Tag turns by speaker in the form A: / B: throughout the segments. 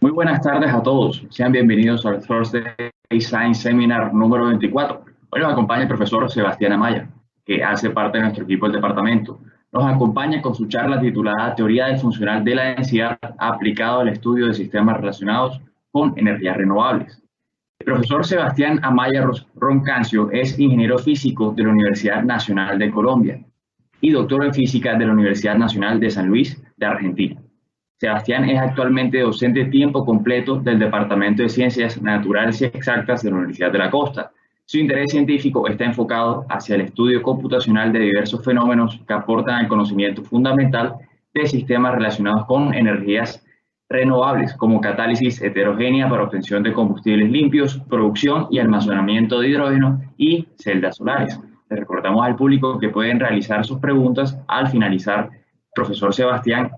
A: Muy buenas tardes a todos. Sean bienvenidos al Thursday Science Seminar número 24. Hoy nos acompaña el profesor Sebastián Amaya, que hace parte de nuestro equipo del departamento. Nos acompaña con su charla titulada Teoría del funcional de la densidad aplicado al estudio de sistemas relacionados con energías renovables. El profesor Sebastián Amaya Roncancio es ingeniero físico de la Universidad Nacional de Colombia y doctor en física de la Universidad Nacional de San Luis de Argentina. Sebastián es actualmente docente de tiempo completo del Departamento de Ciencias Naturales y Exactas de la Universidad de la Costa. Su interés científico está enfocado hacia el estudio computacional de diversos fenómenos que aportan al conocimiento fundamental de sistemas relacionados con energías renovables, como catálisis heterogénea para obtención de combustibles limpios, producción y almacenamiento de hidrógeno y celdas solares. Les recordamos al público que pueden realizar sus preguntas al finalizar, profesor Sebastián,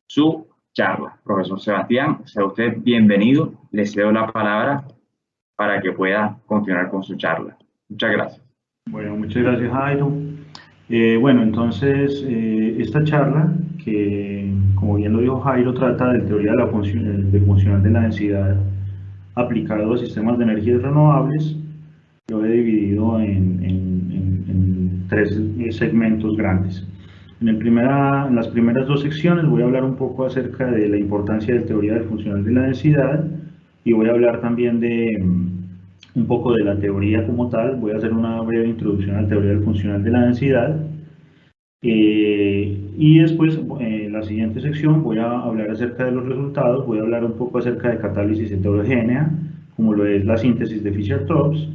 A: su charla. Profesor Sebastián, sea usted bienvenido. Le cedo la palabra para que pueda continuar con su charla. Muchas gracias.
B: Bueno, muchas gracias, Jairo. Bueno, entonces, esta charla, que como bien lo dijo Jairo, trata de teoría de la funcional de la densidad aplicado a sistemas de energías renovables. Lo he dividido en tres segmentos grandes. En las primeras dos secciones voy a hablar un poco acerca de la importancia de teoría del funcional de la densidad y voy a hablar también de un poco de la teoría como tal. Voy a hacer una breve introducción a la teoría del funcional de la densidad y después en la siguiente sección voy a hablar acerca de los resultados. Voy a hablar un poco acerca de catálisis heterogénea, como lo es la síntesis de Fischer-Tropsch.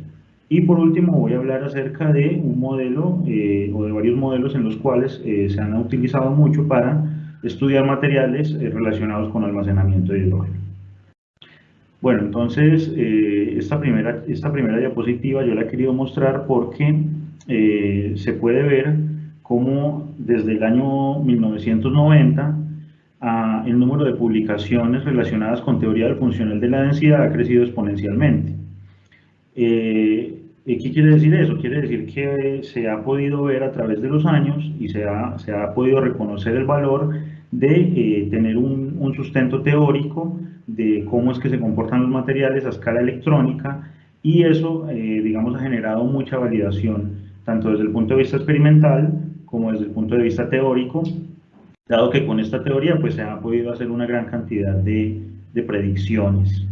B: Y por último voy a hablar acerca de un modelo o de varios modelos en los cuales se han utilizado mucho para estudiar materiales relacionados con almacenamiento de hidrógeno. Bueno, entonces esta primera diapositiva yo la he querido mostrar porque se puede ver cómo desde el año 1990 el número de publicaciones relacionadas con teoría del funcional de la densidad ha crecido exponencialmente. ¿Qué quiere decir eso? Quiere decir que se ha podido ver a través de los años y se ha podido reconocer el valor de tener un sustento teórico de cómo es que se comportan los materiales a escala electrónica, y eso, digamos, ha generado mucha validación, tanto desde el punto de vista experimental como desde el punto de vista teórico, dado que con esta teoría pues, se ha podido hacer una gran cantidad de predicciones.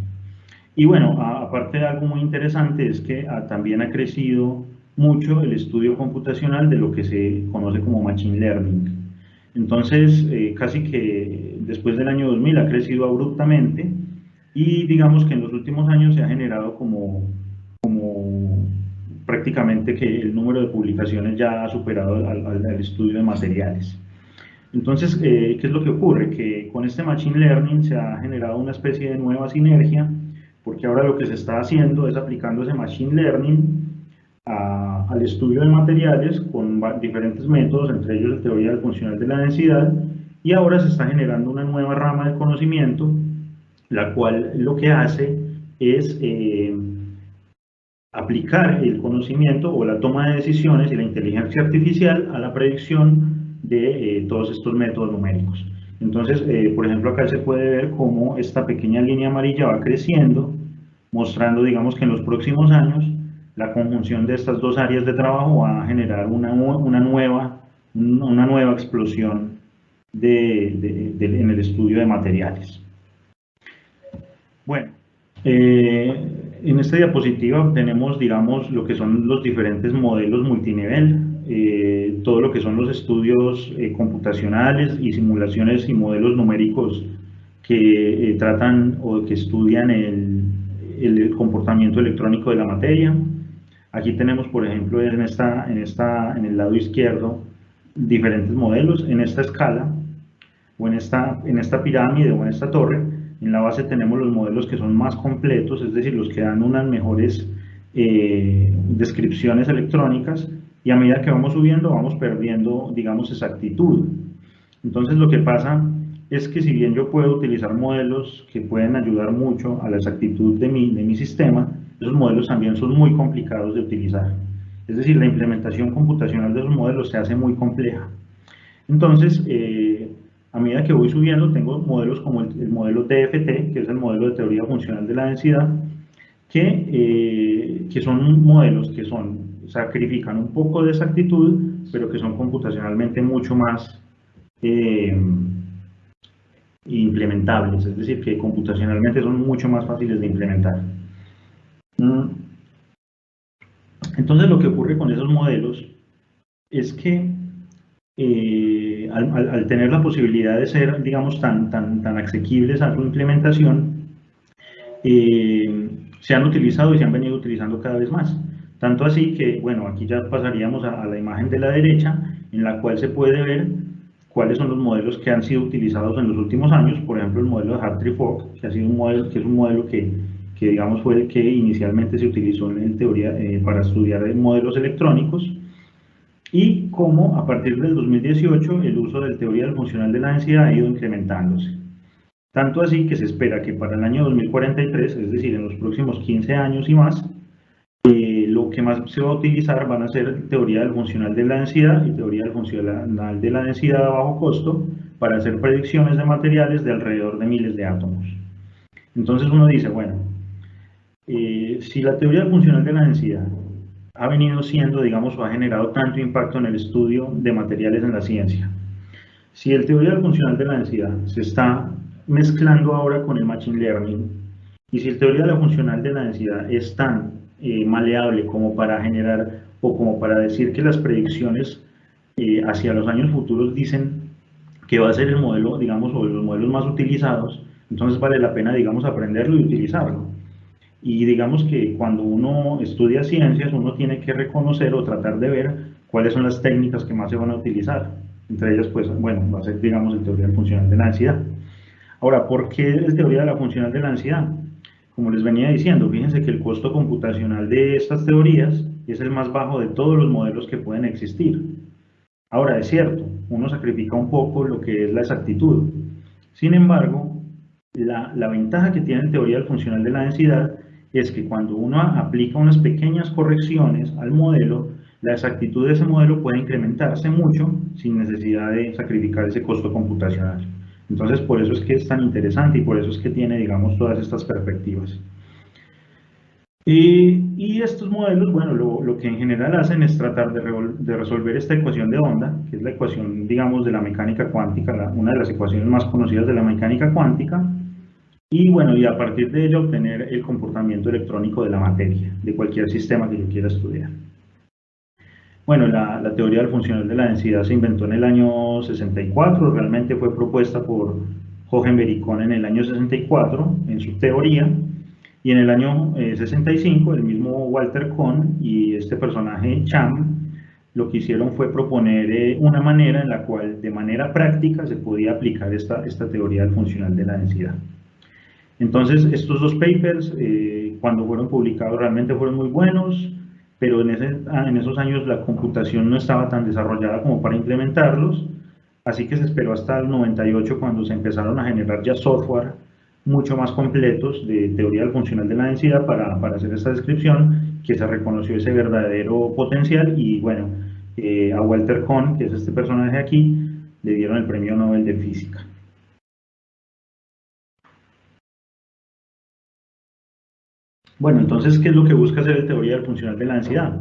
B: Y bueno, aparte de algo muy interesante es que también ha crecido mucho el estudio computacional de lo que se conoce como Machine Learning. Entonces, casi que después del año 2000 ha crecido abruptamente, y digamos que en los últimos años se ha generado como prácticamente que el número de publicaciones ya ha superado al estudio de materiales. Entonces, ¿qué es lo que ocurre? Que con este Machine Learning se ha generado una especie de nueva sinergia, porque ahora lo que se está haciendo es aplicando ese Machine Learning al estudio de materiales con diferentes métodos, entre ellos la teoría del funcional de la densidad, y ahora se está generando una nueva rama de conocimiento, la cual lo que hace es aplicar el conocimiento o la toma de decisiones y la inteligencia artificial a la predicción de todos estos métodos numéricos. Entonces, por ejemplo, acá se puede ver cómo esta pequeña línea amarilla va creciendo, mostrando, digamos, que en los próximos años la conjunción de estas dos áreas de trabajo va a generar una nueva explosión en el estudio de materiales. Bueno, en esta diapositiva tenemos, digamos, lo que son los diferentes modelos multinivel, todo lo que son los estudios computacionales y simulaciones y modelos numéricos que tratan o que estudian el comportamiento electrónico de la materia. Aquí tenemos, por ejemplo, en el lado izquierdo, diferentes modelos en esta escala, o en esta pirámide o en esta torre. En la base tenemos los modelos que son más completos, es decir, los que dan unas mejores descripciones electrónicas, y a medida que vamos subiendo vamos perdiendo, digamos, exactitud. Entonces lo que pasa es que si bien yo puedo utilizar modelos que pueden ayudar mucho a la exactitud de mi sistema, esos modelos también son muy complicados de utilizar. Es decir, la implementación computacional de esos modelos se hace muy compleja. Entonces, a medida que voy subiendo, tengo modelos como el modelo DFT, que es el modelo de teoría funcional de la densidad, que son modelos que sacrifican un poco de exactitud, pero que son computacionalmente mucho más implementables, es decir, que computacionalmente son mucho más fáciles de implementar. Entonces, lo que ocurre con esos modelos es que al tener la posibilidad de ser, digamos, tan asequibles a su implementación, se han utilizado y se han venido utilizando cada vez más. Tanto así que, bueno, aquí ya pasaríamos a la imagen de la derecha, en la cual se puede ver cuáles son los modelos que han sido utilizados en los últimos años. Por ejemplo, el modelo de Hartree-Fock, que ha sido un modelo, que es un modelo que digamos fue el que inicialmente se utilizó en teoría para estudiar modelos electrónicos, y cómo a partir del 2018 el uso de teoría funcional de la densidad ha ido incrementándose. Tanto así que se espera que para el año 2043, es decir, en los próximos 15 años y más, lo que más se va a utilizar van a ser teoría del funcional de la densidad y teoría del funcional de la densidad a bajo costo para hacer predicciones de materiales de alrededor de miles de átomos. Entonces uno dice, bueno, si la teoría funcional de la densidad ha venido siendo, digamos, o ha generado tanto impacto en el estudio de materiales en la ciencia, si el teoría funcional de la densidad se está mezclando ahora con el machine learning, y si el teoría funcional de la densidad es tan maleable como para generar o como para decir que las predicciones hacia los años futuros dicen que va a ser el modelo, digamos, o los modelos más utilizados, entonces vale la pena, digamos, aprenderlo y utilizarlo. Y digamos que cuando uno estudia ciencias, uno tiene que reconocer o tratar de ver cuáles son las técnicas que más se van a utilizar. Entre ellas, pues, bueno, va a ser, digamos, el teoría funcional de la densidad. Ahora, ¿por qué el teoría funcional de la densidad? Como les venía diciendo, fíjense que el costo computacional de estas teorías es el más bajo de todos los modelos que pueden existir. Ahora, es cierto, uno sacrifica un poco lo que es la exactitud. Sin embargo, la ventaja que tiene la teoría funcional de la densidad es que cuando uno aplica unas pequeñas correcciones al modelo, la exactitud de ese modelo puede incrementarse mucho sin necesidad de sacrificar ese costo computacional. Entonces, por eso es que es tan interesante y por eso es que tiene, digamos, todas estas perspectivas. Y estos modelos, bueno, lo que en general hacen es tratar de resolver esta ecuación de onda, que es la ecuación, digamos, de la mecánica cuántica, una de las ecuaciones más conocidas de la mecánica cuántica, y bueno, y a partir de ello obtener el comportamiento electrónico de la materia, de cualquier sistema que yo quiera estudiar. Bueno, la teoría funcional de la densidad se inventó en el año 64, realmente fue propuesta por Jochen Kohn en el año 64 en su teoría, y en el año 65 el mismo Walter Kohn y este personaje Cham lo que hicieron fue proponer una manera en la cual de manera práctica se podía aplicar esta teoría funcional de la densidad. Entonces, estos dos papers, cuando fueron publicados, realmente fueron muy buenos, pero en esos años la computación no estaba tan desarrollada como para implementarlos, así que se esperó hasta el 98 cuando se empezaron a generar ya software mucho más completos de teoría funcional de la densidad para hacer esta descripción, que se reconoció ese verdadero potencial, y bueno, a Walter Kohn, que es este personaje aquí, le dieron el premio Nobel de Física. Bueno, entonces, ¿qué es lo que busca hacer la teoría funcional de la densidad?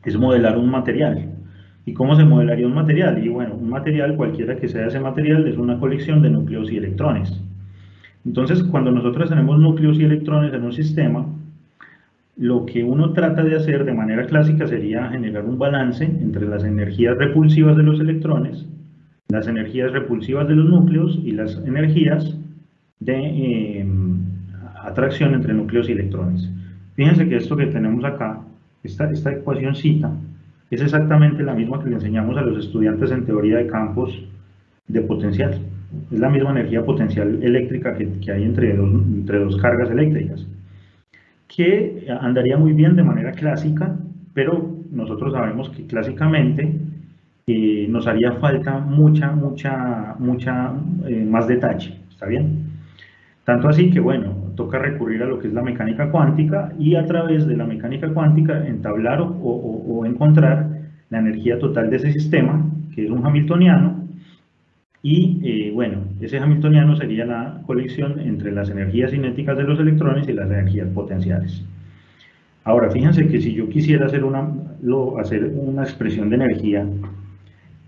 B: Es modelar un material. ¿Y cómo se modelaría un material? Y bueno, un material, cualquiera que sea ese material, es una colección de núcleos y electrones. Entonces, cuando nosotros tenemos núcleos y electrones en un sistema, lo que uno trata de hacer de manera clásica sería generar un balance entre las energías repulsivas de los electrones, las energías repulsivas de los núcleos y las energías de atracción entre núcleos y electrones. Fíjense que esto que tenemos acá, esta ecuacióncita, es exactamente la misma que le enseñamos a los estudiantes en teoría de campos de potencial. Es la misma energía potencial eléctrica que hay entre dos cargas eléctricas, que andaría muy bien de manera clásica, pero nosotros sabemos que clásicamente nos haría falta mucha más detalle, ¿está bien? Tanto así que, bueno, toca recurrir a lo que es la mecánica cuántica y a través de la mecánica cuántica entablar o encontrar la energía total de ese sistema, que es un hamiltoniano, Y bueno, ese hamiltoniano sería la colección entre las energías cinéticas de los electrones y las energías potenciales. Ahora, fíjense que si yo quisiera hacer una expresión de energía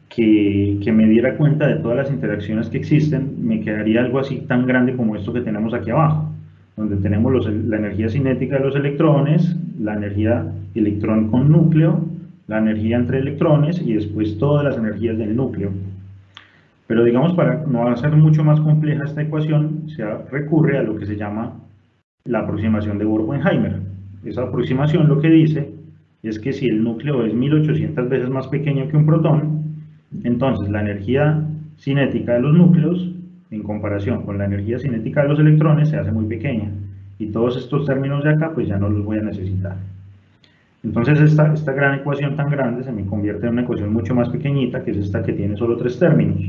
B: que me diera cuenta de todas las interacciones que existen, me quedaría algo así tan grande como esto que tenemos aquí abajo, donde tenemos la energía cinética de los electrones, la energía electrón con núcleo, la energía entre electrones y después todas las energías del núcleo. Pero digamos, para no hacer mucho más compleja esta ecuación, se recurre a lo que se llama la aproximación de Bohr-Oppenheimer. Esa aproximación lo que dice es que si el núcleo es 1800 veces más pequeño que un protón, entonces la energía cinética de los núcleos, en comparación con la energía cinética de los electrones, se hace muy pequeña. Y todos estos términos de acá, pues ya no los voy a necesitar. Entonces esta gran ecuación tan grande se me convierte en una ecuación mucho más pequeñita, que es esta que tiene solo 3 términos.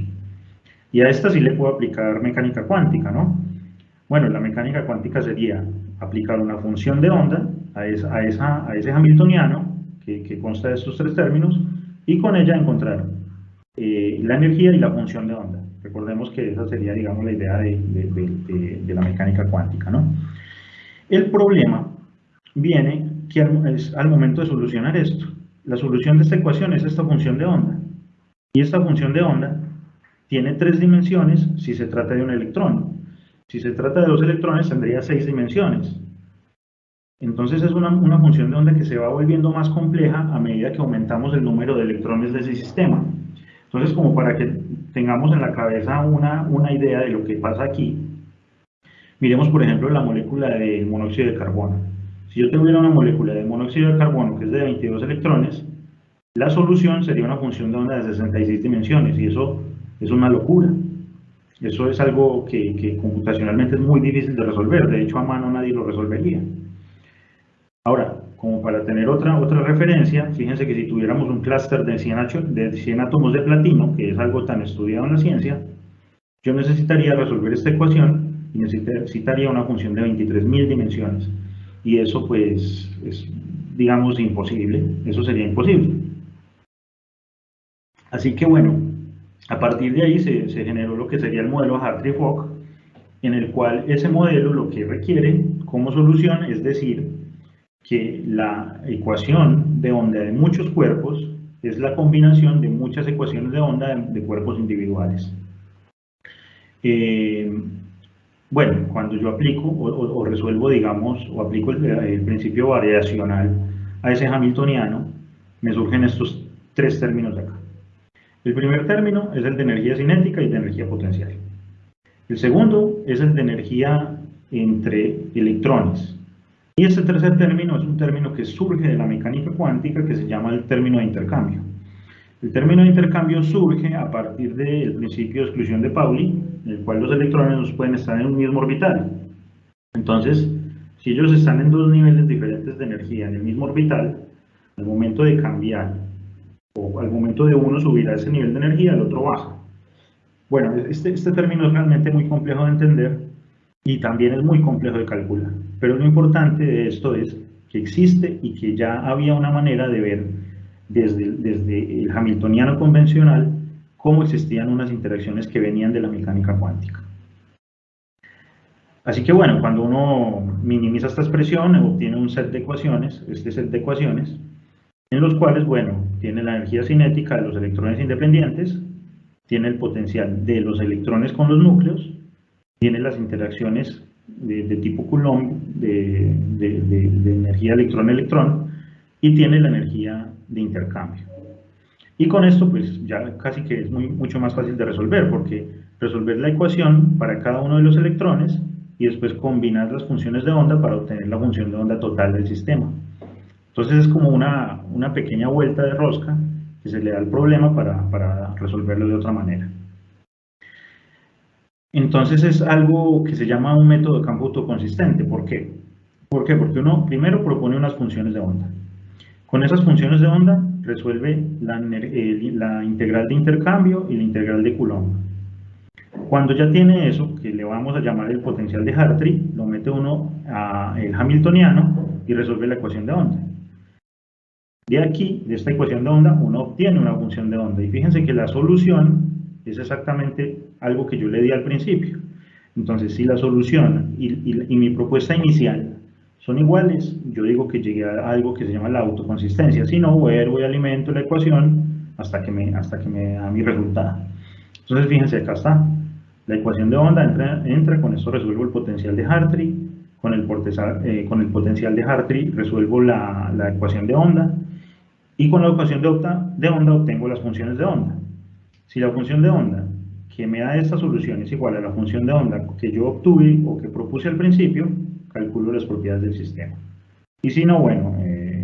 B: Y a esta sí le puedo aplicar mecánica cuántica, ¿no? Bueno, la mecánica cuántica sería aplicar una función de onda a ese hamiltoniano que consta de estos 3 términos y con ella encontrar la energía y la función de onda. Recordemos que esa sería, digamos, la idea de la mecánica cuántica, ¿no? El problema viene que al momento de solucionar esto. La solución de esta ecuación es esta función de onda. Y esta función de onda tiene 3 dimensiones si se trata de un electrón. Si se trata de 2 electrones tendría 6 dimensiones. Entonces es una función de onda que se va volviendo más compleja a medida que aumentamos el número de electrones de ese sistema. Entonces, como para que tengamos en la cabeza una idea de lo que pasa aquí, miremos por ejemplo la molécula del monóxido de carbono. Si yo tuviera una molécula de monóxido de carbono que es de 22 electrones, la solución sería una función de onda de 66 dimensiones, y eso es una locura. Eso es algo que computacionalmente es muy difícil de resolver. De hecho, a mano nadie lo resolvería. Ahora, como para tener otra referencia, fíjense que si tuviéramos un clúster de 100 átomos de platino, que es algo tan estudiado en la ciencia, yo necesitaría resolver esta ecuación y necesitaría una función de 23.000 dimensiones. Y eso pues es, digamos, imposible. Eso sería imposible. Así que bueno, a partir de ahí se generó lo que sería el modelo Hartree-Fock, en el cual ese modelo lo que requiere como solución es decir que la ecuación de onda de muchos cuerpos es la combinación de muchas ecuaciones de onda de cuerpos individuales. Bueno, cuando yo aplico o resuelvo, digamos, o aplico el principio variacional a ese hamiltoniano, me surgen estos 3 términos de acá. El primer término es el de energía cinética y de energía potencial. El segundo es el de energía entre electrones. Y este tercer término es un término que surge de la mecánica cuántica, que se llama el término de intercambio. El término de intercambio surge a partir del principio de exclusión de Pauli, en el cual los electrones no pueden estar en un mismo orbital. Entonces, si ellos están en 2 niveles diferentes de energía en el mismo orbital, al momento de cambiar, o al momento de uno subir a ese nivel de energía, el otro baja. Bueno, este término es realmente muy complejo de entender y también es muy complejo de calcular. Pero lo importante de esto es que existe y que ya había una manera de ver desde el hamiltoniano convencional cómo existían unas interacciones que venían de la mecánica cuántica. Así que bueno, cuando uno minimiza esta expresión, obtiene un set de ecuaciones, este set de ecuaciones, en los cuales, bueno, tiene la energía cinética de los electrones independientes, tiene el potencial de los electrones con los núcleos, tiene las interacciones de tipo Coulomb de energía electrón-electrón y tiene la energía de intercambio. Y con esto pues ya casi que es mucho más fácil de resolver, porque resolver la ecuación para cada uno de los electrones y después combinar las funciones de onda para obtener la función de onda total del sistema. Entonces es como una pequeña vuelta de rosca que se le da al problema para resolverlo de otra manera. Entonces es algo que se llama un método de cómputo consistente. ¿Por qué? ¿Por qué? Porque uno primero propone unas funciones de onda. Con esas funciones de onda resuelve la integral de intercambio y la integral de Coulomb. Cuando ya tiene eso, que le vamos a llamar el potencial de Hartree, lo mete uno al hamiltoniano y resuelve la ecuación de onda. De aquí, de esta ecuación de onda, uno obtiene una función de onda. Y fíjense que la solución es exactamente algo que yo le di al principio. Entonces, si la solución y mi propuesta inicial son iguales, yo digo que llegué a algo que se llama la autoconsistencia. Si no, vuelvo y alimento la ecuación hasta que me da mi resultado. Entonces, fíjense, acá está. La ecuación de onda entra, con esto resuelvo el potencial de Hartree, con el potencial de Hartree resuelvo la ecuación de onda, y con la ecuación de onda obtengo las funciones de onda. Si la función de onda que me da esta solución es igual a la función de onda que yo obtuve o que propuse al principio, calculo las propiedades del sistema. Y si no, bueno,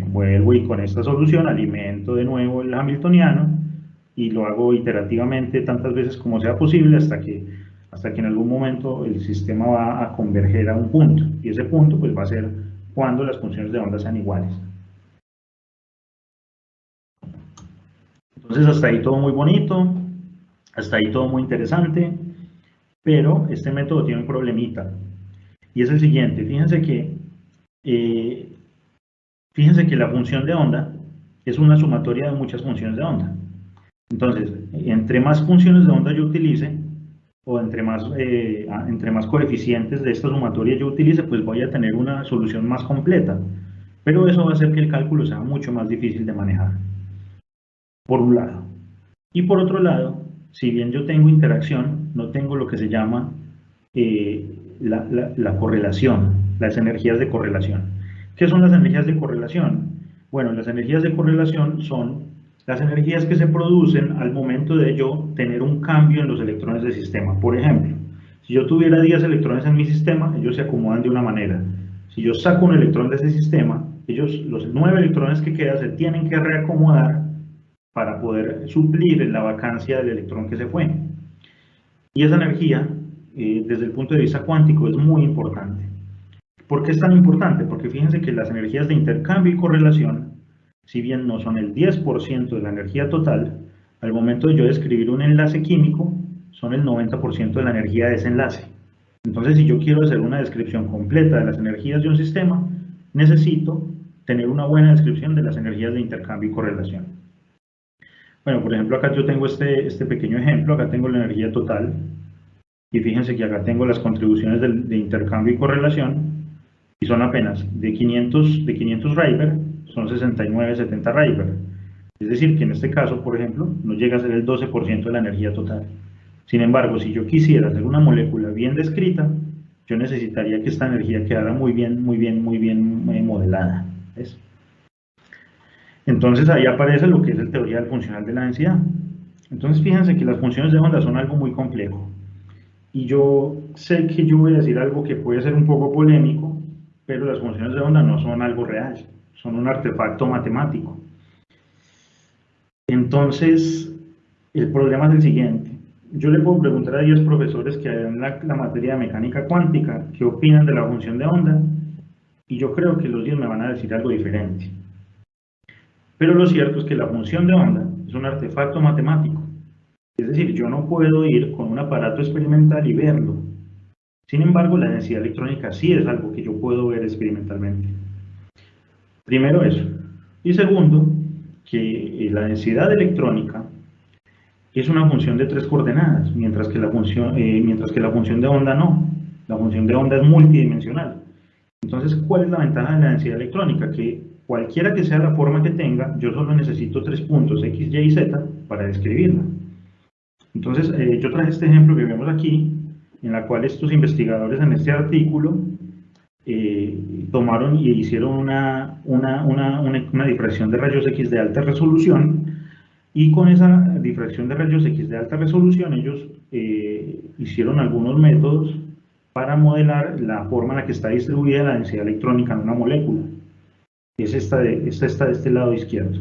B: vuelvo y con esta solución alimento de nuevo el hamiltoniano y lo hago iterativamente tantas veces como sea posible hasta que en algún momento el sistema va a converger a un punto, y ese punto pues va a ser cuando las funciones de onda sean iguales. Entonces hasta ahí todo muy bonito, hasta ahí todo muy interesante, pero este método tiene un problemita, y es el siguiente. Fíjense que la función de onda es una sumatoria de muchas funciones de onda. Entonces, entre más funciones de onda yo utilice, o entre más coeficientes de esta sumatoria yo utilice, pues voy a tener una solución más completa. Pero eso va a hacer que el cálculo sea mucho más difícil de manejar, por un lado. Y por otro lado, si bien yo tengo interacción, no tengo lo que se llama la correlación, las energías de correlación. ¿Qué son las energías de correlación? Bueno, las energías de correlación son las energías que se producen al momento de yo tener un cambio en los electrones del sistema. Por ejemplo, si yo tuviera 10 electrones en mi sistema, ellos se acomodan de una manera. Si yo saco un electrón de ese sistema, los 9 electrones que quedan se tienen que reacomodar para poder suplir la vacancia del electrón que se fue. Y esa energía, desde el punto de vista cuántico, es muy importante. ¿Por qué es tan importante? Porque fíjense que las energías de intercambio y correlación, si bien no son el 10% de la energía total, al momento de yo describir un enlace químico, son el 90% de la energía de ese enlace. Entonces, si yo quiero hacer una descripción completa de las energías de un sistema, necesito tener una buena descripción de las energías de intercambio y correlación. Bueno, por ejemplo, acá yo tengo este pequeño ejemplo. Acá tengo la energía total, y fíjense que acá tengo las contribuciones de intercambio y correlación, y son apenas de 500 Rayber, son 69-70 Rayber. Es decir, que en este caso, por ejemplo, no llega a ser el 12% de la energía total. Sin embargo, si yo quisiera hacer una molécula bien descrita, yo necesitaría que esta energía quedara muy bien modelada. ¿Ves? Entonces ahí aparece lo que es el teoría funcional de la densidad. Entonces fíjense que las funciones de onda son algo muy complejo. Y yo sé que yo voy a decir algo que puede ser un poco polémico, pero las funciones de onda no son algo real, son un artefacto matemático. Entonces, el problema es el siguiente. Yo le puedo preguntar a 10 profesores que dan la materia de mecánica cuántica qué opinan de la función de onda, y yo creo que los 10 me van a decir algo diferente. Pero lo cierto es que la función de onda es un artefacto matemático. Es decir, yo no puedo ir con un aparato experimental y verlo. Sin embargo, la densidad electrónica sí es algo que yo puedo ver experimentalmente. Primero eso. Y segundo, que la densidad electrónica es una función de 3 coordenadas, mientras que la función de onda no. La función de onda es multidimensional. Entonces, ¿cuál es la ventaja de la densidad electrónica? Que cualquiera que sea la forma que tenga, yo solo necesito 3 puntos X, Y y Z para describirla. Entonces, yo traje este ejemplo que vemos aquí, en la cual estos investigadores en este artículo tomaron y hicieron una difracción de rayos X de alta resolución, y con esa difracción de rayos X de alta resolución ellos hicieron algunos métodos para modelar la forma en la que está distribuida la densidad electrónica en una molécula. Esta está de este lado izquierdo.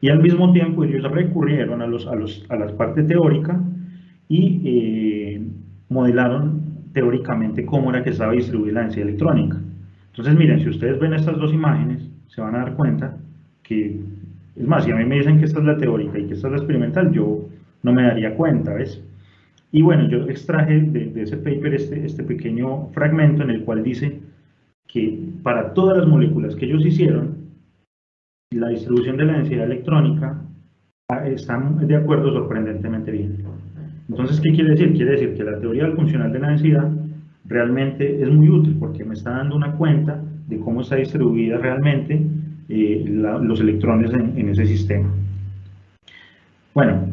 B: Y al mismo tiempo ellos recurrieron a la parte teórica y modelaron teóricamente cómo era que estaba distribuida la densidad electrónica. Entonces miren, si ustedes ven estas dos imágenes, se van a dar cuenta que, es más, si a mí me dicen que esta es la teórica y que esta es la experimental, yo no me daría cuenta, ¿ves? Y bueno, yo extraje de ese paper este pequeño fragmento en el cual dice que para todas las moléculas que ellos hicieron, la distribución de la densidad electrónica está de acuerdo sorprendentemente bien. Entonces, ¿qué quiere decir? Quiere decir que la teoría del funcional de la densidad realmente es muy útil porque me está dando una cuenta de cómo está distribuida realmente los electrones en ese sistema. Bueno,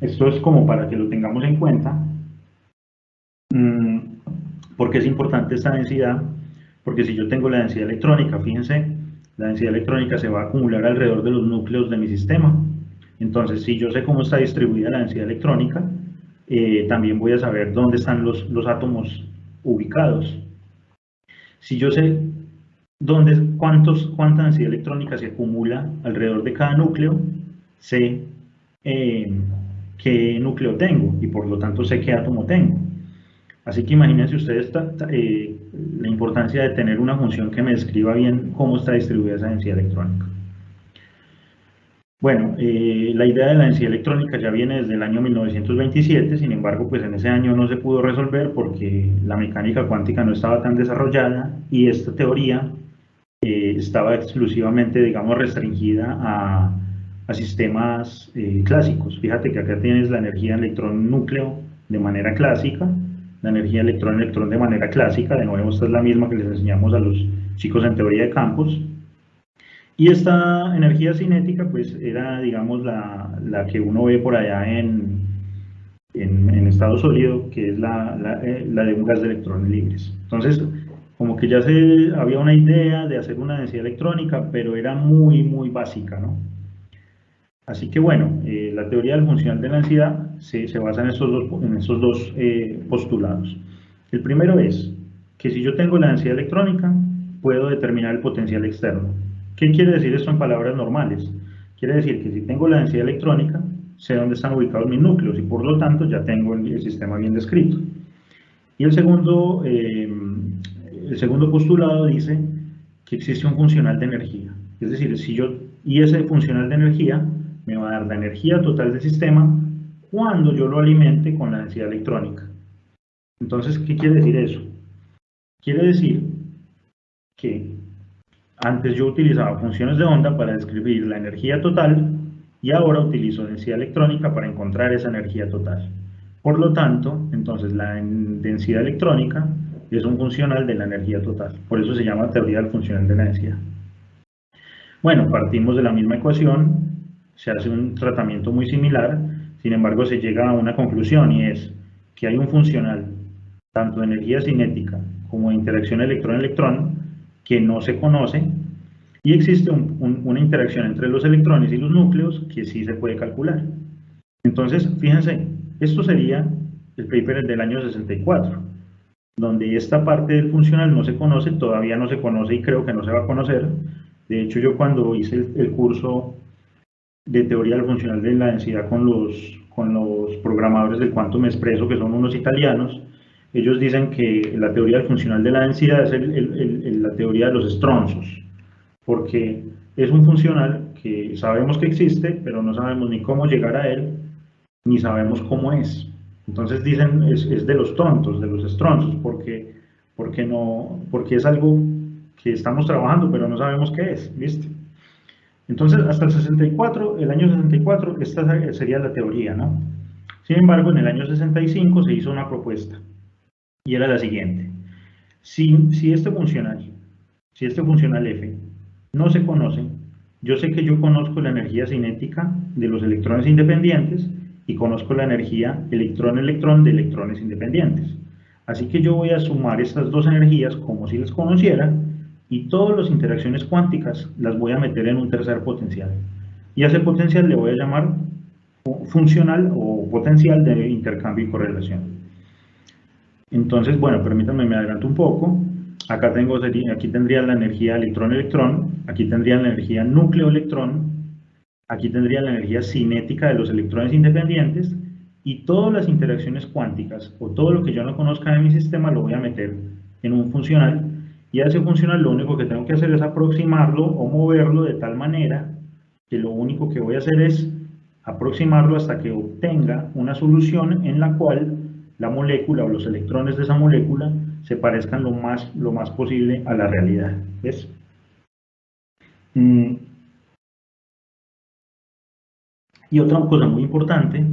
B: esto es como para que lo tengamos en cuenta. ¿Por qué es importante esta densidad? Porque si yo tengo la densidad electrónica, fíjense, la densidad electrónica se va a acumular alrededor de los núcleos de mi sistema. Entonces, si yo sé cómo está distribuida la densidad electrónica, también voy a saber dónde están los átomos ubicados. Si yo sé cuánta densidad electrónica se acumula alrededor de cada núcleo, sé qué núcleo tengo y por lo tanto sé qué átomo tengo. Así que imagínense ustedes la importancia de tener una función que me describa bien cómo está distribuida esa densidad electrónica. Bueno, la idea de la densidad electrónica ya viene desde el año 1927, sin embargo, pues en ese año no se pudo resolver porque la mecánica cuántica no estaba tan desarrollada y esta teoría estaba exclusivamente, digamos, restringida a sistemas clásicos. Fíjate que acá tienes la energía electrón-núcleo de manera clásica, la energía electrón-electrón de manera clásica, de nuevo esta es la misma que les enseñamos a los chicos en teoría de campos, y esta energía cinética pues era, digamos, la que uno ve por allá en estado sólido, que es la de un gas de electrones libres. Entonces, como que ya había una idea de hacer una densidad electrónica, pero era muy, muy básica, ¿no? Así que bueno, la teoría del funcional de la densidad se basa en estos dos postulados. El primero es que si yo tengo la densidad electrónica, puedo determinar el potencial externo. ¿Qué quiere decir esto en palabras normales? Quiere decir que si tengo la densidad electrónica, sé dónde están ubicados mis núcleos y por lo tanto ya tengo el sistema bien descrito. Y el segundo postulado dice que existe un funcional de energía. Es decir, y ese funcional de energía me va a dar la energía total del sistema cuando yo lo alimente con la densidad electrónica. Entonces, ¿qué quiere decir eso? Quiere decir que antes yo utilizaba funciones de onda para describir la energía total y ahora utilizo densidad electrónica para encontrar esa energía total. Por lo tanto, entonces la densidad electrónica es un funcional de la energía total. Por eso se llama teoría del funcional de la densidad. Bueno, partimos de la misma ecuación, se hace un tratamiento muy similar, sin embargo se llega a una conclusión y es que hay un funcional tanto de energía cinética como de interacción electrón-electrón que no se conoce y existe una interacción entre los electrones y los núcleos que sí se puede calcular. Entonces, fíjense, esto sería el paper del año 64, donde esta parte del funcional no se conoce, todavía no se conoce y creo que no se va a conocer. De hecho, yo cuando hice el curso de teoría del funcional de la densidad con los programadores del Quantum Espresso, que son unos italianos, ellos dicen que la teoría del funcional de la densidad es la teoría de los estronzos, porque es un funcional que sabemos que existe, pero no sabemos ni cómo llegar a él, ni sabemos cómo es. Entonces dicen, es de los tontos, de los estronzos, porque es algo que estamos trabajando, pero no sabemos qué es, ¿viste? Entonces, hasta el año 64, esta sería la teoría, ¿no? Sin embargo, en el año 65 se hizo una propuesta, y era la siguiente. Si este funcional F no se conoce, yo sé que yo conozco la energía cinética de los electrones independientes y conozco la energía electrón-electrón de electrones independientes. Así que yo voy a sumar estas dos energías como si las conociera y todas las interacciones cuánticas las voy a meter en un tercer potencial. Y a ese potencial le voy a llamar funcional o potencial de intercambio y correlación. Entonces, bueno, permítanme, me adelanto un poco. Aquí tendría la energía electrón-electrón, aquí tendría la energía núcleo-electrón, aquí tendría la energía cinética de los electrones independientes y todas las interacciones cuánticas o todo lo que yo no conozca de mi sistema lo voy a meter en un funcional y a ese funcional lo único que tengo que hacer es aproximarlo o moverlo de tal manera que lo único que voy a hacer es aproximarlo hasta que obtenga una solución en la cual la molécula o los electrones de esa molécula se parezcan lo más posible a la realidad. ¿Ves? Y otra cosa muy importante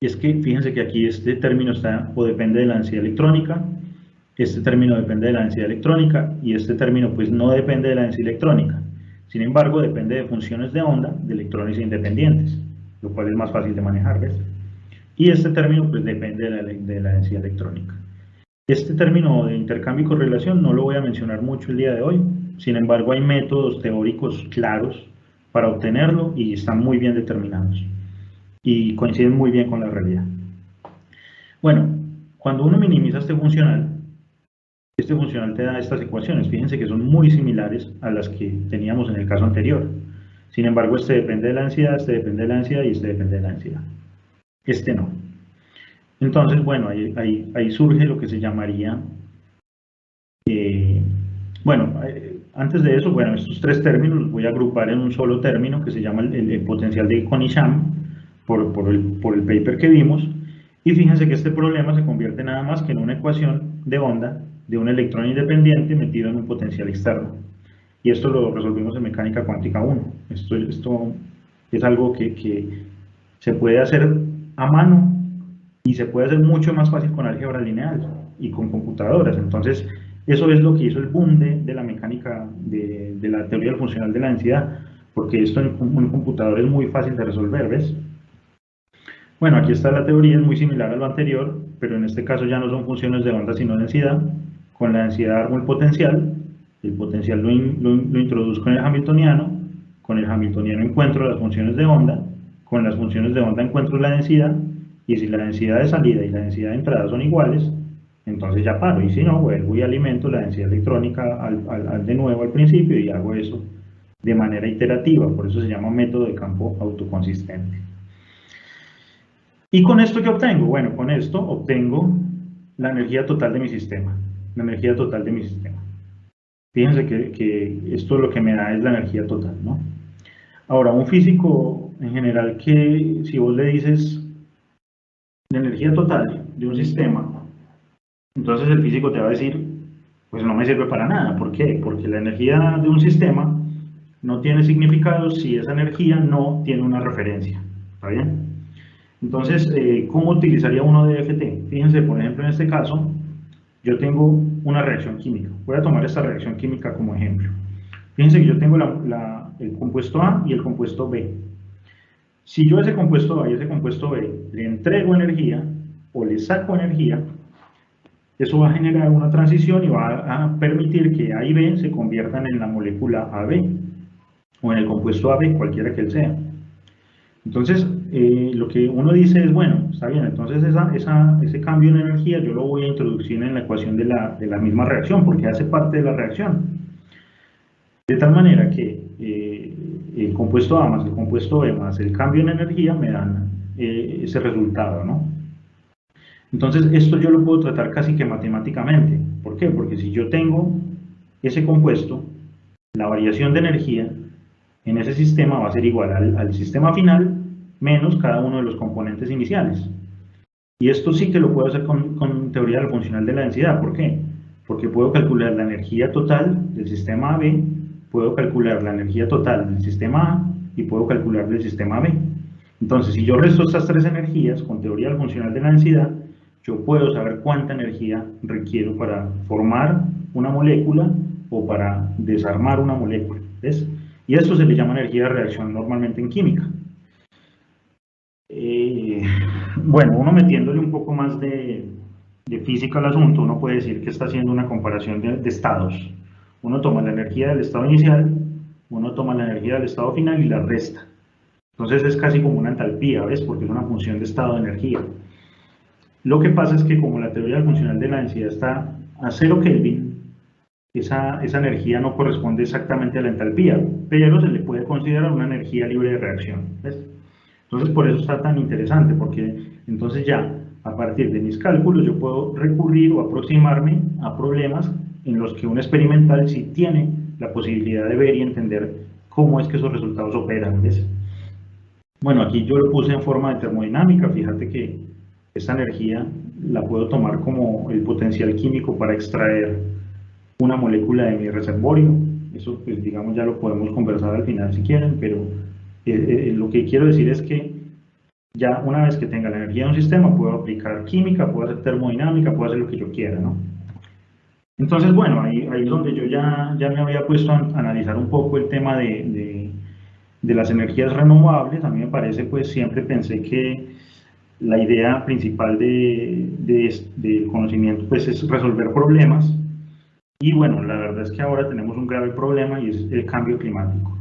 B: es que fíjense que aquí este término está o depende de la densidad electrónica, este término depende de la densidad electrónica y este término pues no depende de la densidad electrónica. Sin embargo, depende de funciones de onda de electrones independientes, lo cual es más fácil de manejar, ¿ves? Y este término pues depende de la densidad electrónica. Este término de intercambio y correlación no lo voy a mencionar mucho el día de hoy, sin embargo hay métodos teóricos claros para obtenerlo y están muy bien determinados y coinciden muy bien con la realidad. Bueno, cuando uno minimiza este funcional te da estas ecuaciones. Fíjense que son muy similares a las que teníamos en el caso anterior. Sin embargo, este depende de la densidad, este depende de la densidad y este depende de la densidad. Este no. Entonces, bueno, ahí surge lo que se llamaría, antes de eso, bueno, estos tres términos los voy a agrupar en un solo término que se llama el potencial de Kohn-Sham por el paper que vimos. Y fíjense que este problema se convierte nada más que en una ecuación de onda de un electrón independiente metido en un potencial externo. Y esto lo resolvimos en mecánica cuántica 1. Esto es algo que se puede hacer a mano y se puede hacer mucho más fácil con álgebra lineal y con computadoras. Entonces, eso es lo que hizo el boom de la mecánica, de la teoría del funcional de la densidad, porque esto en un computador es muy fácil de resolver, ¿ves? Bueno, aquí está la teoría, es muy similar a lo anterior, pero en este caso ya no son funciones de onda sino densidad. Con la densidad armo el potencial lo introduzco en el hamiltoniano, con el hamiltoniano encuentro las funciones de onda, con las funciones de onda encuentro la densidad, y si la densidad de salida y la densidad de entrada son iguales, entonces ya paro, y si no, vuelvo y alimento la densidad electrónica de nuevo al principio y hago eso de manera iterativa, por eso se llama método de campo autoconsistente. ¿Y con esto qué obtengo? Bueno, con esto obtengo la energía total de mi sistema, la energía total de mi sistema. Fíjense que esto lo que me da es la energía total, ¿no? Ahora, un físico en general que si vos le dices la energía total de un sistema, entonces el físico te va a decir, pues no me sirve para nada. ¿Por qué? Porque la energía de un sistema no tiene significado si esa energía no tiene una referencia. ¿Está bien? Entonces, ¿cómo utilizaría uno DFT? Fíjense, por ejemplo, en este caso, yo tengo una reacción química. Voy a tomar esta reacción química como ejemplo. Fíjense que yo tengo el compuesto A y el compuesto B. Si yo a ese compuesto A y a ese compuesto B le entrego energía o le saco energía, eso va a generar una transición y va a permitir que A y B se conviertan en la molécula AB o en el compuesto AB, cualquiera que él sea. Entonces, lo que uno dice es, bueno, está bien, entonces ese cambio en energía yo lo voy a introducir en la ecuación de la misma reacción, porque hace parte de la reacción. De tal manera que el compuesto A más el compuesto B más el cambio en energía me dan ese resultado, ¿no? Entonces, esto yo lo puedo tratar casi que matemáticamente. ¿Por qué? Porque si yo tengo ese compuesto, la variación de energía en ese sistema va a ser igual al sistema final menos cada uno de los componentes iniciales. Y esto sí que lo puedo hacer con teoría del funcional de la densidad. ¿Por qué? Porque puedo calcular la energía total del sistema AB, puedo calcular la energía total del sistema A y puedo calcular del sistema B. Entonces, si yo resto estas tres energías con teoría del funcional de la densidad, yo puedo saber cuánta energía requiero para formar una molécula o para desarmar una molécula. ¿Ves? Y esto se le llama energía de reacción normalmente en química. Bueno, uno metiéndole un poco más de física al asunto, uno puede decir que está haciendo una comparación de estados. Uno toma la energía del estado inicial, uno toma la energía del estado final y la resta. Entonces es casi como una entalpía, ¿ves? Porque es una función de estado de energía. Lo que pasa es que como la teoría del funcional de la densidad está a 0 Kelvin, esa energía no corresponde exactamente a la entalpía, pero se le puede considerar una energía libre de reacción, ¿ves? Entonces por eso está tan interesante, porque entonces ya a partir de mis cálculos yo puedo recurrir o aproximarme a problemas en los que un experimental sí tiene la posibilidad de ver y entender cómo es que esos resultados operan, ¿ves? Bueno, aquí yo lo puse en forma de termodinámica. Fíjate que esta energía la puedo tomar como el potencial químico para extraer una molécula de mi reservorio. Eso, pues, digamos, ya lo podemos conversar al final si quieren, pero lo que quiero decir es que Ya una vez que tenga la energía de un sistema, puedo aplicar química, puedo hacer termodinámica, puedo hacer lo que yo quiera, ¿no? Entonces, bueno, ahí es donde yo ya me había puesto a analizar un poco el tema de las energías renovables. A mí me parece, pues siempre pensé que la idea principal del conocimiento pues, es resolver problemas. Y bueno, la verdad es que ahora tenemos un grave problema y es el cambio climático.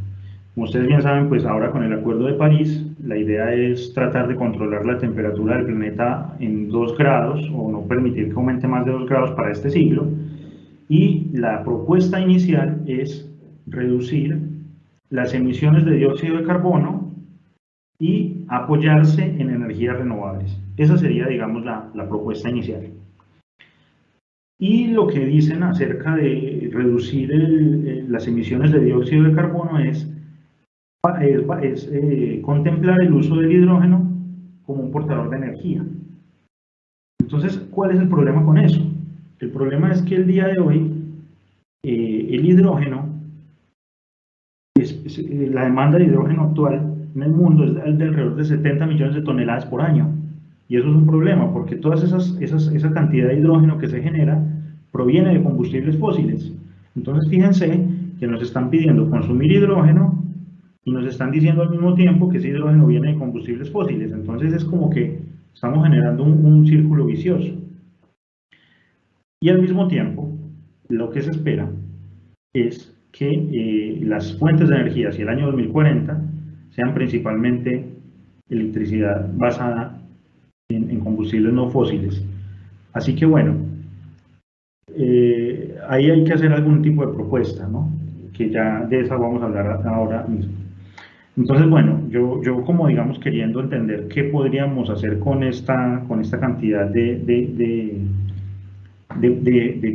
B: Como ustedes bien saben, pues ahora con el Acuerdo de París, la idea es tratar de controlar la temperatura del planeta en 2 grados o no permitir que aumente más de 2 grados para este siglo. Y la propuesta inicial es reducir las emisiones de dióxido de carbono y apoyarse en energías renovables. Esa sería, digamos, la propuesta inicial. Y lo que dicen acerca de reducir las emisiones de dióxido de carbono es contemplar el uso del hidrógeno como un portador de energía. Entonces, ¿cuál es el problema con eso? El problema es que el día de hoy el hidrógeno, la demanda de hidrógeno actual en el mundo es de alrededor de 70 millones de toneladas por año. Y eso es un problema porque toda esa cantidad de hidrógeno que se genera proviene de combustibles fósiles. Entonces fíjense que nos están pidiendo consumir hidrógeno y nos están diciendo al mismo tiempo que ese hidrógeno viene de combustibles fósiles. Entonces es como que estamos generando un círculo vicioso. Y al mismo tiempo, lo que se espera es que las fuentes de energía hacia el año 2040 sean principalmente electricidad basada en combustibles no fósiles. Así que bueno, ahí hay que hacer algún tipo de propuesta, ¿no? Que ya de esa vamos a hablar ahora mismo. Entonces, bueno, yo como digamos queriendo entender qué podríamos hacer con esta cantidad de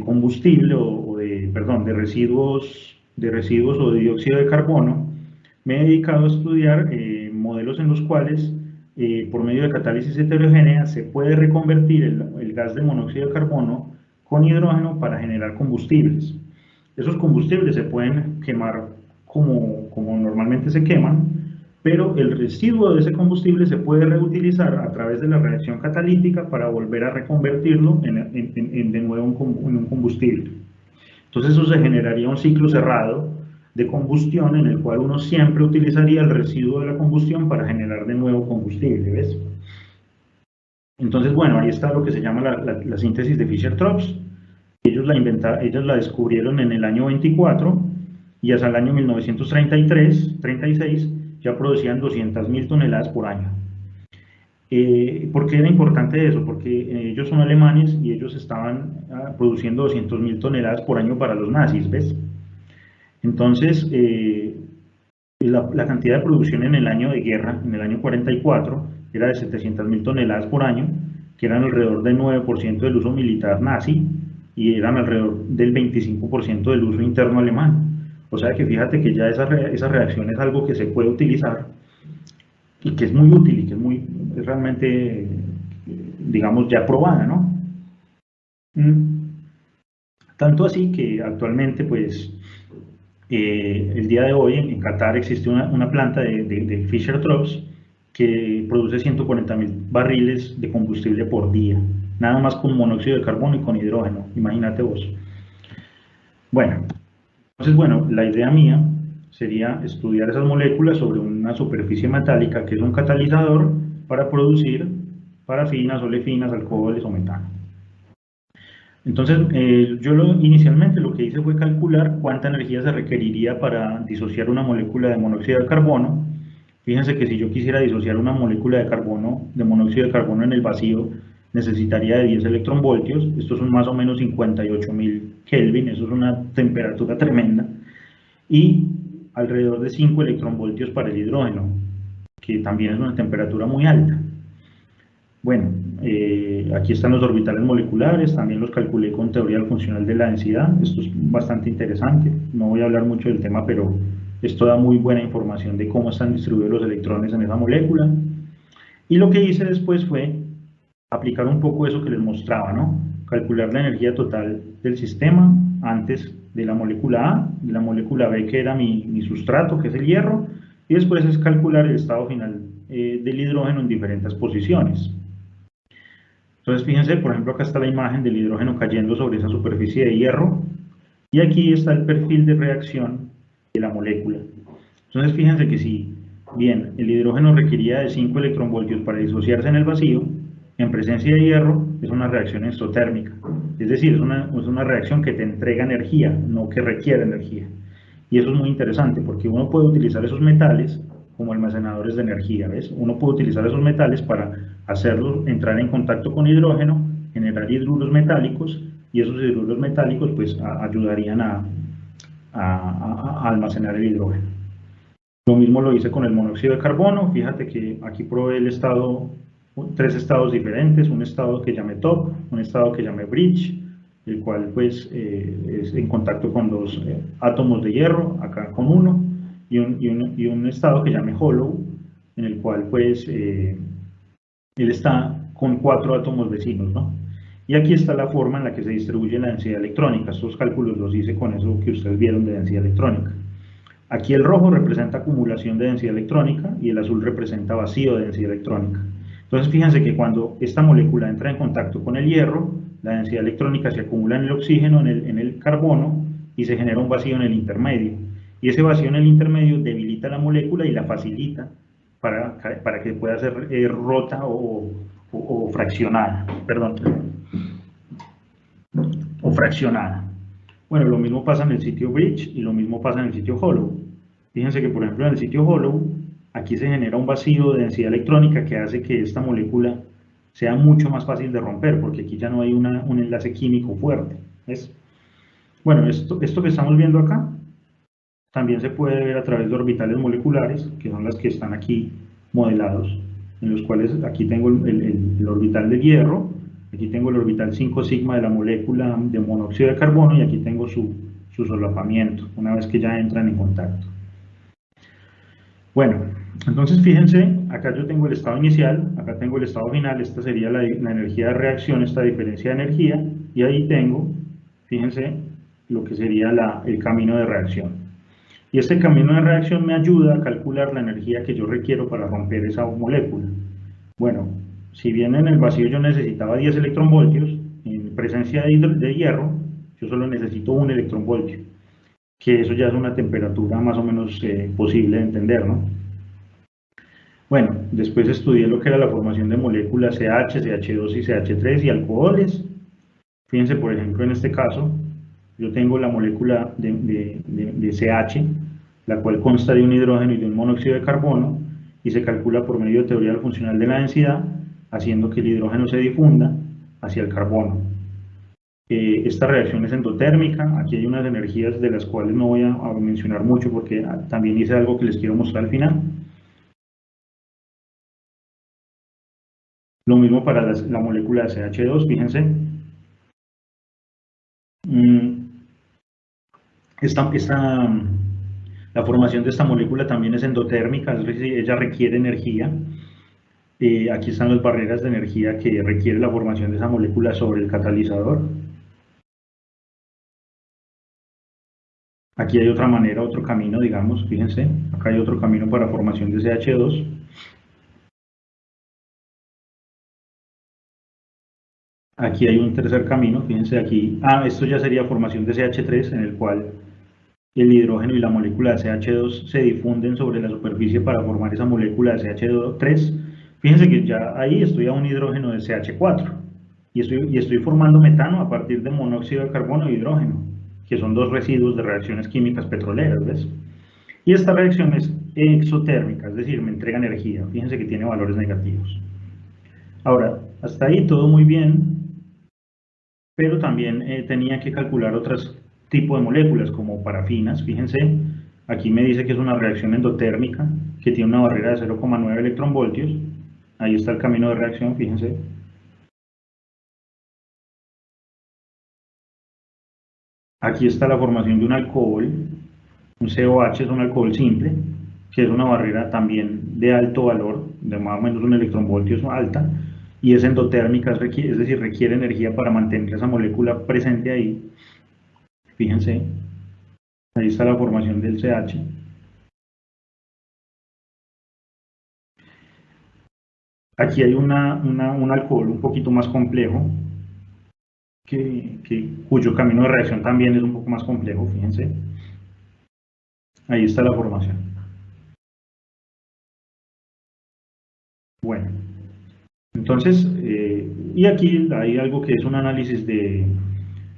B: combustible perdón, de residuos o de dióxido de carbono, me he dedicado a estudiar modelos en los cuales por medio de catálisis heterogénea se puede reconvertir el gas de monóxido de carbono con hidrógeno para generar combustibles. Esos combustibles se pueden quemar como normalmente se queman, pero el residuo de ese combustible se puede reutilizar a través de la reacción catalítica para volver a reconvertirlo de nuevo en un combustible. Entonces eso se generaría un ciclo cerrado de combustión en el cual uno siempre utilizaría el residuo de la combustión para generar de nuevo combustible, ¿ves? Entonces, bueno, ahí está lo que se llama la síntesis de Fischer-Tropsch. Ellos la descubrieron en el año 24 y hasta el año 1936 ya producían 200.000 toneladas por año. ¿Por qué era importante eso? Porque ellos son alemanes y ellos estaban produciendo 200.000 toneladas por año para los nazis, ¿ves? Entonces, la cantidad de producción en el año de guerra, en el año 44, era de 700.000 toneladas por año, que eran alrededor del 9% del uso militar nazi y eran alrededor del 25% del uso interno alemán. O sea que fíjate que ya esa reacción es algo que se puede utilizar y que es muy útil y que es realmente, digamos, ya probada, ¿no? Tanto así que actualmente, pues, el día de hoy en Qatar existe una planta de Fischer-Tropsch que produce 140.000 barriles de combustible por día, nada más con monóxido de carbono y con hidrógeno, imagínate vos. Bueno, entonces, bueno, la idea mía sería estudiar esas moléculas sobre una superficie metálica que es un catalizador para producir parafinas, olefinas, alcoholes o metano. Entonces, inicialmente lo que hice fue calcular cuánta energía se requeriría para disociar una molécula de monóxido de carbono. Fíjense que si yo quisiera disociar una molécula de monóxido de carbono en el vacío, necesitaría de 10 electronvoltios. Estos son más o menos 58.000 Kelvin, eso es una temperatura tremenda. Y alrededor de 5 electronvoltios para el hidrógeno, que también es una temperatura muy alta. Bueno, aquí están los orbitales moleculares, también los calculé con teoría funcional de la densidad. Esto es bastante interesante, no voy a hablar mucho del tema, pero esto da muy buena información de cómo están distribuidos los electrones en esa molécula. Y lo que hice después fue aplicar un poco eso que les mostraba, ¿no? Calcular la energía total del sistema antes de la molécula A, de la molécula B, que era mi sustrato, que es el hierro, y después es calcular el estado final del hidrógeno en diferentes posiciones. Entonces fíjense, por ejemplo, acá está la imagen del hidrógeno cayendo sobre esa superficie de hierro, y aquí está el perfil de reacción de la molécula. Entonces fíjense que si bien el hidrógeno requería de 5 electronvoltios para disociarse en el vacío, en presencia de hierro es una reacción exotérmica, es decir, es una reacción que te entrega energía, no que requiere energía. Y eso es muy interesante porque uno puede utilizar esos metales como almacenadores de energía, ¿ves? Uno puede utilizar esos metales para hacerlos entrar en contacto con hidrógeno, generar hidruros metálicos, y esos hidruros metálicos pues ayudarían a almacenar el hidrógeno. Lo mismo lo hice con el monóxido de carbono. Fíjate que aquí probé el estado, 3 estados diferentes, un estado que llamé top, un estado que llamé bridge, el cual pues es en contacto con 2 átomos de hierro, acá con uno, y un estado que llamé hollow, en el cual pues él está con 4 átomos vecinos, ¿no? Y aquí está la forma en la que se distribuye la densidad electrónica. Estos cálculos los hice con eso que ustedes vieron de densidad electrónica. Aquí el rojo representa acumulación de densidad electrónica y el azul representa vacío de densidad electrónica. Entonces fíjense que cuando esta molécula entra en contacto con el hierro, la densidad electrónica se acumula en el oxígeno, en el carbono, y se genera un vacío en el intermedio. Y ese vacío en el intermedio debilita la molécula y la facilita para que pueda ser rota o fraccionada. Perdón. O fraccionada. Bueno, lo mismo pasa en el sitio bridge y lo mismo pasa en el sitio hollow. Fíjense que, por ejemplo, en el sitio hollow, aquí se genera un vacío de densidad electrónica que hace que esta molécula sea mucho más fácil de romper, porque aquí ya no hay un enlace químico fuerte. ¿Ves? Bueno, esto que estamos viendo acá también se puede ver a través de orbitales moleculares, que son las que están aquí modelados, en los cuales aquí tengo el orbital de hierro, aquí tengo el orbital 5 sigma de la molécula de monóxido de carbono, y aquí tengo su solapamiento, una vez que ya entran en contacto. Bueno, entonces fíjense, acá yo tengo el estado inicial, acá tengo el estado final, esta sería la energía de reacción, esta diferencia de energía, y ahí tengo, fíjense, lo que sería el camino de reacción. Y este camino de reacción me ayuda a calcular la energía que yo requiero para romper esa molécula. Bueno, si bien en el vacío yo necesitaba 10 electronvoltios, en presencia de hierro, yo solo necesito 1 electronvoltio, que eso ya es una temperatura más o menos posible de entender, ¿no? Bueno, después estudié lo que era la formación de moléculas CH, CH2 y CH3 y alcoholes. Fíjense, por ejemplo, en este caso, yo tengo la molécula de CH, la cual consta de un hidrógeno y de un monóxido de carbono, y se calcula por medio de teoría funcional de la densidad, haciendo que el hidrógeno se difunda hacia el carbono. Esta reacción es endotérmica. Aquí hay unas energías de las cuales no voy a mencionar mucho porque también hice algo que les quiero mostrar al final. Lo mismo para la molécula de CH2, fíjense. La formación de esta molécula también es endotérmica, es decir, ella requiere energía. Aquí están las barreras de energía que requiere la formación de esa molécula sobre el catalizador. Aquí hay otra manera, otro camino, digamos, fíjense, acá hay otro camino para formación de CH2. Aquí hay un tercer camino, fíjense aquí, esto ya sería formación de CH3, en el cual el hidrógeno y la molécula de CH2 se difunden sobre la superficie para formar esa molécula de CH3. Fíjense que ya ahí estoy a un hidrógeno de CH4 y estoy formando metano a partir de monóxido de carbono e hidrógeno, que son 2 residuos de reacciones químicas petroleras, ¿ves? Y esta reacción es exotérmica, es decir, me entrega energía. Fíjense que tiene valores negativos. Ahora, hasta ahí todo muy bien, pero también tenía que calcular otros tipos de moléculas como parafinas. Fíjense, aquí me dice que es una reacción endotérmica que tiene una barrera de 0,9 electronvoltios. Ahí está el camino de reacción, fíjense. Aquí está la formación de un alcohol, un COH es un alcohol simple, que es una barrera también de alto valor, de más o menos un electronvoltio alta, y es endotérmica, es decir, requiere energía para mantener esa molécula presente ahí. Fíjense, ahí está la formación del CH. Aquí hay un alcohol un poquito más complejo, cuyo camino de reacción también es un poco más complejo, fíjense. Ahí está la formación. Bueno, entonces, y aquí hay algo que es un análisis de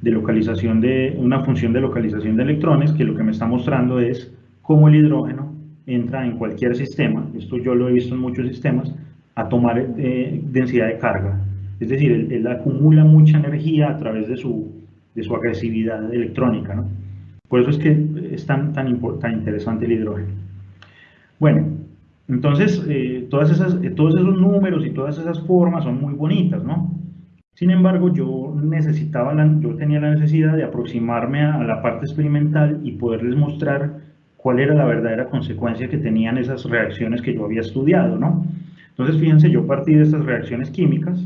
B: localización una función de localización de electrones, que lo que me está mostrando es cómo el hidrógeno entra en cualquier sistema, esto yo lo he visto en muchos sistemas, a tomar densidad de carga. Es decir, él acumula mucha energía a través de su agresividad electrónica, ¿no? Por eso es que es tan interesante el hidrógeno. Bueno, entonces todos esos números y todas esas formas son muy bonitas, ¿no? Sin embargo, yo tenía la necesidad de aproximarme a la parte experimental y poderles mostrar cuál era la verdadera consecuencia que tenían esas reacciones que yo había estudiado, ¿no? Entonces, fíjense, yo partí de estas reacciones químicas,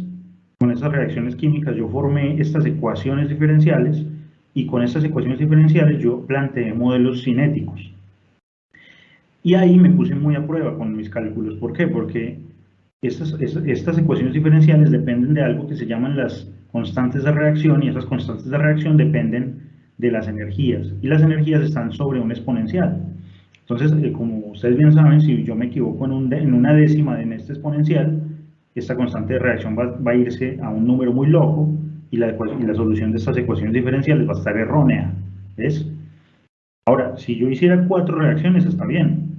B: con esas reacciones químicas yo formé estas ecuaciones diferenciales y con estas ecuaciones diferenciales yo planteé modelos cinéticos. Y ahí me puse muy a prueba con mis cálculos. ¿Por qué? Porque estas ecuaciones diferenciales dependen de algo que se llaman las constantes de reacción, y esas constantes de reacción dependen de las energías, y las energías están sobre un exponencial. Entonces, como ustedes bien saben, si yo me equivoco en una décima en este exponencial, esta constante de reacción va a irse a un número muy loco, y la solución de estas ecuaciones diferenciales va a estar errónea. ¿Ves? Ahora, si yo hiciera 4 reacciones, está bien,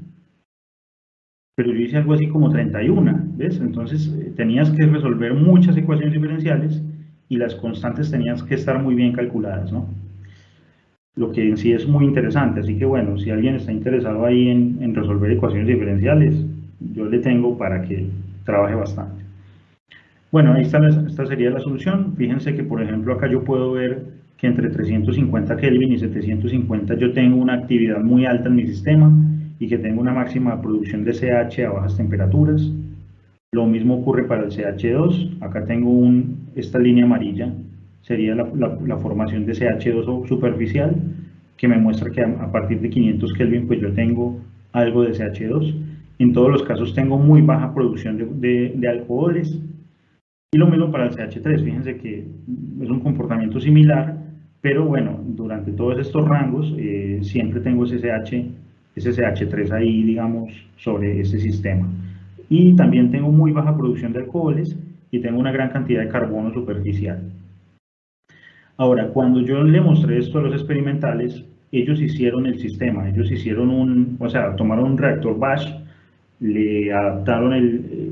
B: pero yo hice algo así como 31, ¿ves? Entonces tenías que resolver muchas ecuaciones diferenciales y las constantes tenías que estar muy bien calculadas, ¿no? Lo que en sí es muy interesante, así que bueno, si alguien está interesado ahí en resolver ecuaciones diferenciales, yo le tengo para que trabaje bastante. Bueno, ahí está, esta sería la solución. Fíjense que, por ejemplo, acá yo puedo ver que entre 350 Kelvin y 750 yo tengo una actividad muy alta en mi sistema y que tengo una máxima producción de CH a bajas temperaturas. Lo mismo ocurre para el CH2. Acá tengo esta línea amarilla, sería la formación de CH2 superficial, que me muestra que a partir de 500 Kelvin pues yo tengo algo de CH2. En todos los casos tengo muy baja producción de alcoholes. Y lo mismo para el CH3, fíjense que es un comportamiento similar, pero bueno, durante todos estos rangos siempre tengo ese CH3 ahí, digamos, sobre ese sistema. Y también tengo muy baja producción de alcoholes y tengo una gran cantidad de carbono superficial. Ahora, cuando yo le mostré esto a los experimentales, ellos hicieron el sistema, o sea, tomaron un reactor Bash, le adaptaron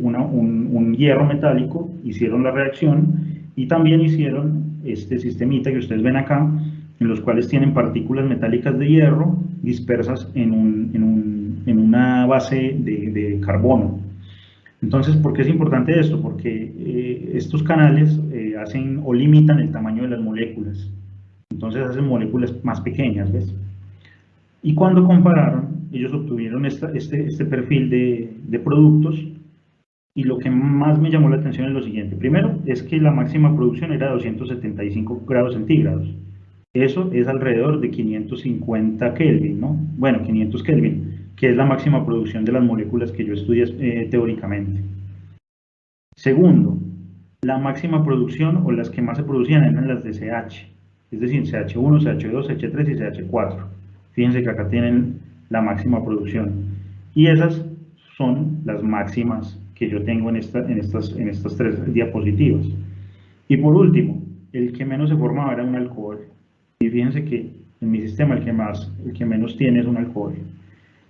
B: un hierro metálico, hicieron la reacción y también hicieron este sistemita que ustedes ven acá, en los cuales tienen partículas metálicas de hierro dispersas en una base de carbono. Entonces, ¿por qué es importante esto? Porque estos canales hacen o limitan el tamaño de las moléculas. Entonces hacen moléculas más pequeñas, ¿ves? Y cuando compararon, ellos obtuvieron este perfil de productos, y lo que más me llamó la atención es lo siguiente. Primero, es que la máxima producción era 275 grados centígrados. Eso es alrededor de 550 Kelvin, ¿no? Bueno, 500 Kelvin, que es la máxima producción de las moléculas que yo estudié teóricamente. Segundo, la máxima producción, o las que más se producían, eran las de CH, es decir, CH1, CH2, CH3 y CH4. Fíjense que acá tienen la máxima producción. Y esas son las máximas que yo tengo en estas 3 diapositivas. Y por último, el que menos se formaba era un alcohol. Y fíjense que en mi sistema el que menos tiene es un alcohol.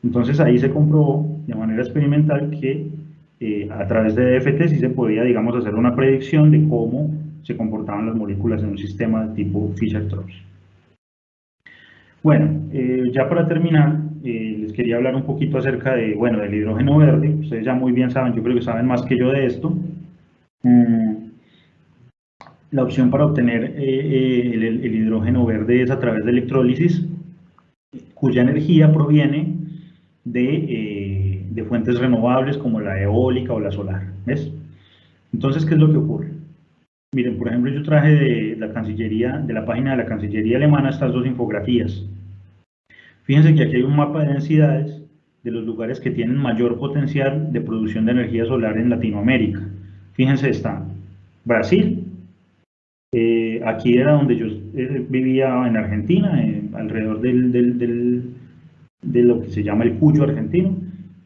B: Entonces ahí se comprobó de manera experimental que a través de DFT sí se podía, digamos, hacer una predicción de cómo se comportaban las moléculas en un sistema de tipo Fischer-Tropsch. Bueno, ya para terminar, les quería hablar un poquito acerca del hidrógeno verde. Ustedes ya muy bien saben, yo creo que saben más que yo de esto. La opción para obtener el hidrógeno verde es a través de electrólisis, cuya energía proviene de fuentes renovables como la eólica o la solar. ¿Ves? Entonces, ¿qué es lo que ocurre? Miren, por ejemplo, yo traje de la página de la Cancillería alemana estas 2 infografías. Fíjense que aquí hay un mapa de densidades de los lugares que tienen mayor potencial de producción de energía solar en Latinoamérica. Fíjense, está Brasil, aquí era donde yo vivía en Argentina, alrededor de lo que se llama el Cuyo argentino,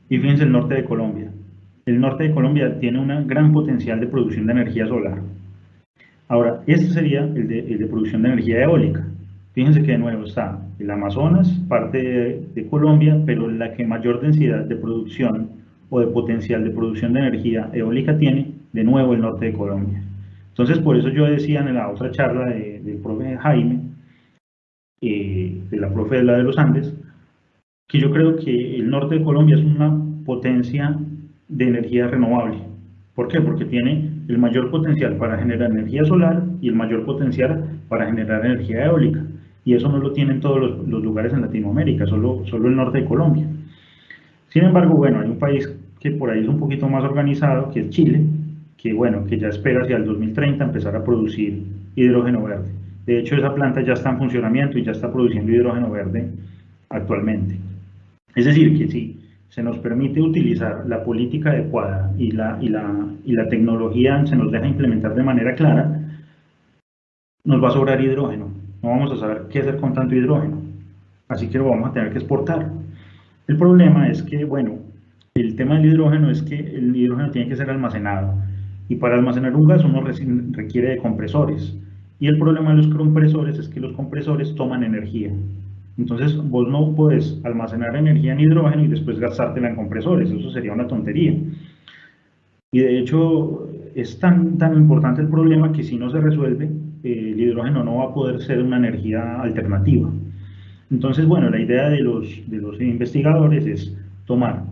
B: y fíjense el norte de Colombia. El norte de Colombia tiene un gran potencial de producción de energía solar. Ahora, este sería el de producción de energía eólica. Fíjense que de nuevo está el Amazonas, parte de Colombia, pero la que mayor densidad de producción o de potencial de producción de energía eólica tiene, de nuevo, el norte de Colombia. Entonces, por eso yo decía en la otra charla del profe Jaime, de la profe de la de los Andes, que yo creo que el norte de Colombia es una potencia de energía renovable. ¿Por qué? Porque tiene el mayor potencial para generar energía solar y el mayor potencial para generar energía eólica. Y eso no lo tienen todos los lugares en Latinoamérica, solo el norte de Colombia. Sin embargo, bueno, hay un país que por ahí es un poquito más organizado, que es Chile, que bueno, que ya espera hacia el 2030 empezar a producir hidrógeno verde. De hecho, esa planta ya está en funcionamiento y ya está produciendo hidrógeno verde actualmente. Es decir, que si se nos permite utilizar la política adecuada y la tecnología se nos deja implementar de manera clara, nos va a sobrar hidrógeno. No vamos a saber qué hacer con tanto hidrógeno. Así que lo vamos a tener que exportar. El problema es que, bueno, el tema del hidrógeno es que el hidrógeno tiene que ser almacenado. Y para almacenar un gas uno requiere de compresores. Y el problema de los compresores es que los compresores toman energía. Entonces vos no podés almacenar energía en hidrógeno y después gastártela en compresores, eso sería una tontería. Y de hecho es tan importante el problema que si no se resuelve, el hidrógeno no va a poder ser una energía alternativa. Entonces, bueno, la idea de los investigadores es tomar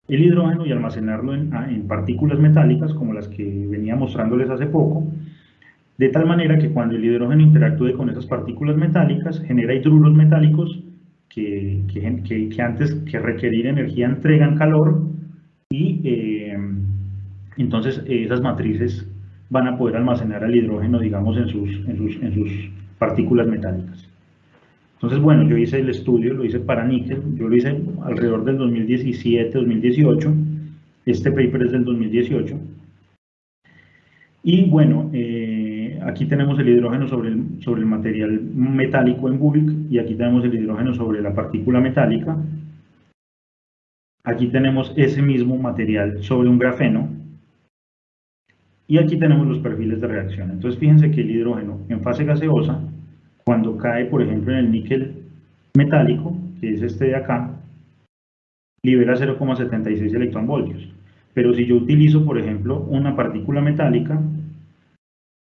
B: el hidrógeno y almacenarlo en partículas metálicas, como las que venía mostrándoles hace poco, de tal manera que cuando el hidrógeno interactúe con esas partículas metálicas, genera hidruros metálicos que antes que requerir energía entregan calor y entonces esas matrices van a poder almacenar el hidrógeno, digamos, en sus partículas metálicas. Entonces, bueno, yo hice el estudio, lo hice para níquel, yo lo hice alrededor del 2017-2018, este paper es del 2018, y bueno, aquí tenemos el hidrógeno sobre el material metálico en bulk, y aquí tenemos el hidrógeno sobre la partícula metálica. Aquí tenemos ese mismo material sobre un grafeno, y aquí tenemos los perfiles de reacción. Entonces fíjense que el hidrógeno en fase gaseosa, cuando cae por ejemplo en el níquel metálico, que es este de acá, libera 0,76 electronvoltios. Pero si yo utilizo por ejemplo una partícula metálica,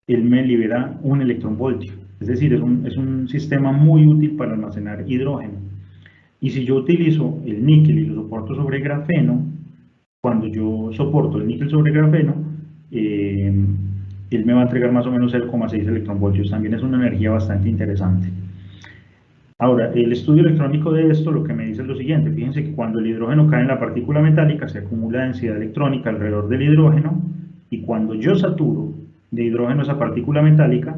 B: él me libera 1 electronvoltio. Es decir, es un sistema muy útil para almacenar hidrógeno. Y si yo utilizo el níquel y lo soporto sobre grafeno, cuando yo soporto el níquel sobre grafeno, él me va a entregar más o menos 0,6 electronvoltios. También es una energía bastante interesante. Ahora, el estudio electrónico de esto lo que me dice es lo siguiente. Fíjense que cuando el hidrógeno cae en la partícula metálica se acumula densidad electrónica alrededor del hidrógeno, y cuando yo saturo de hidrógeno esa partícula metálica,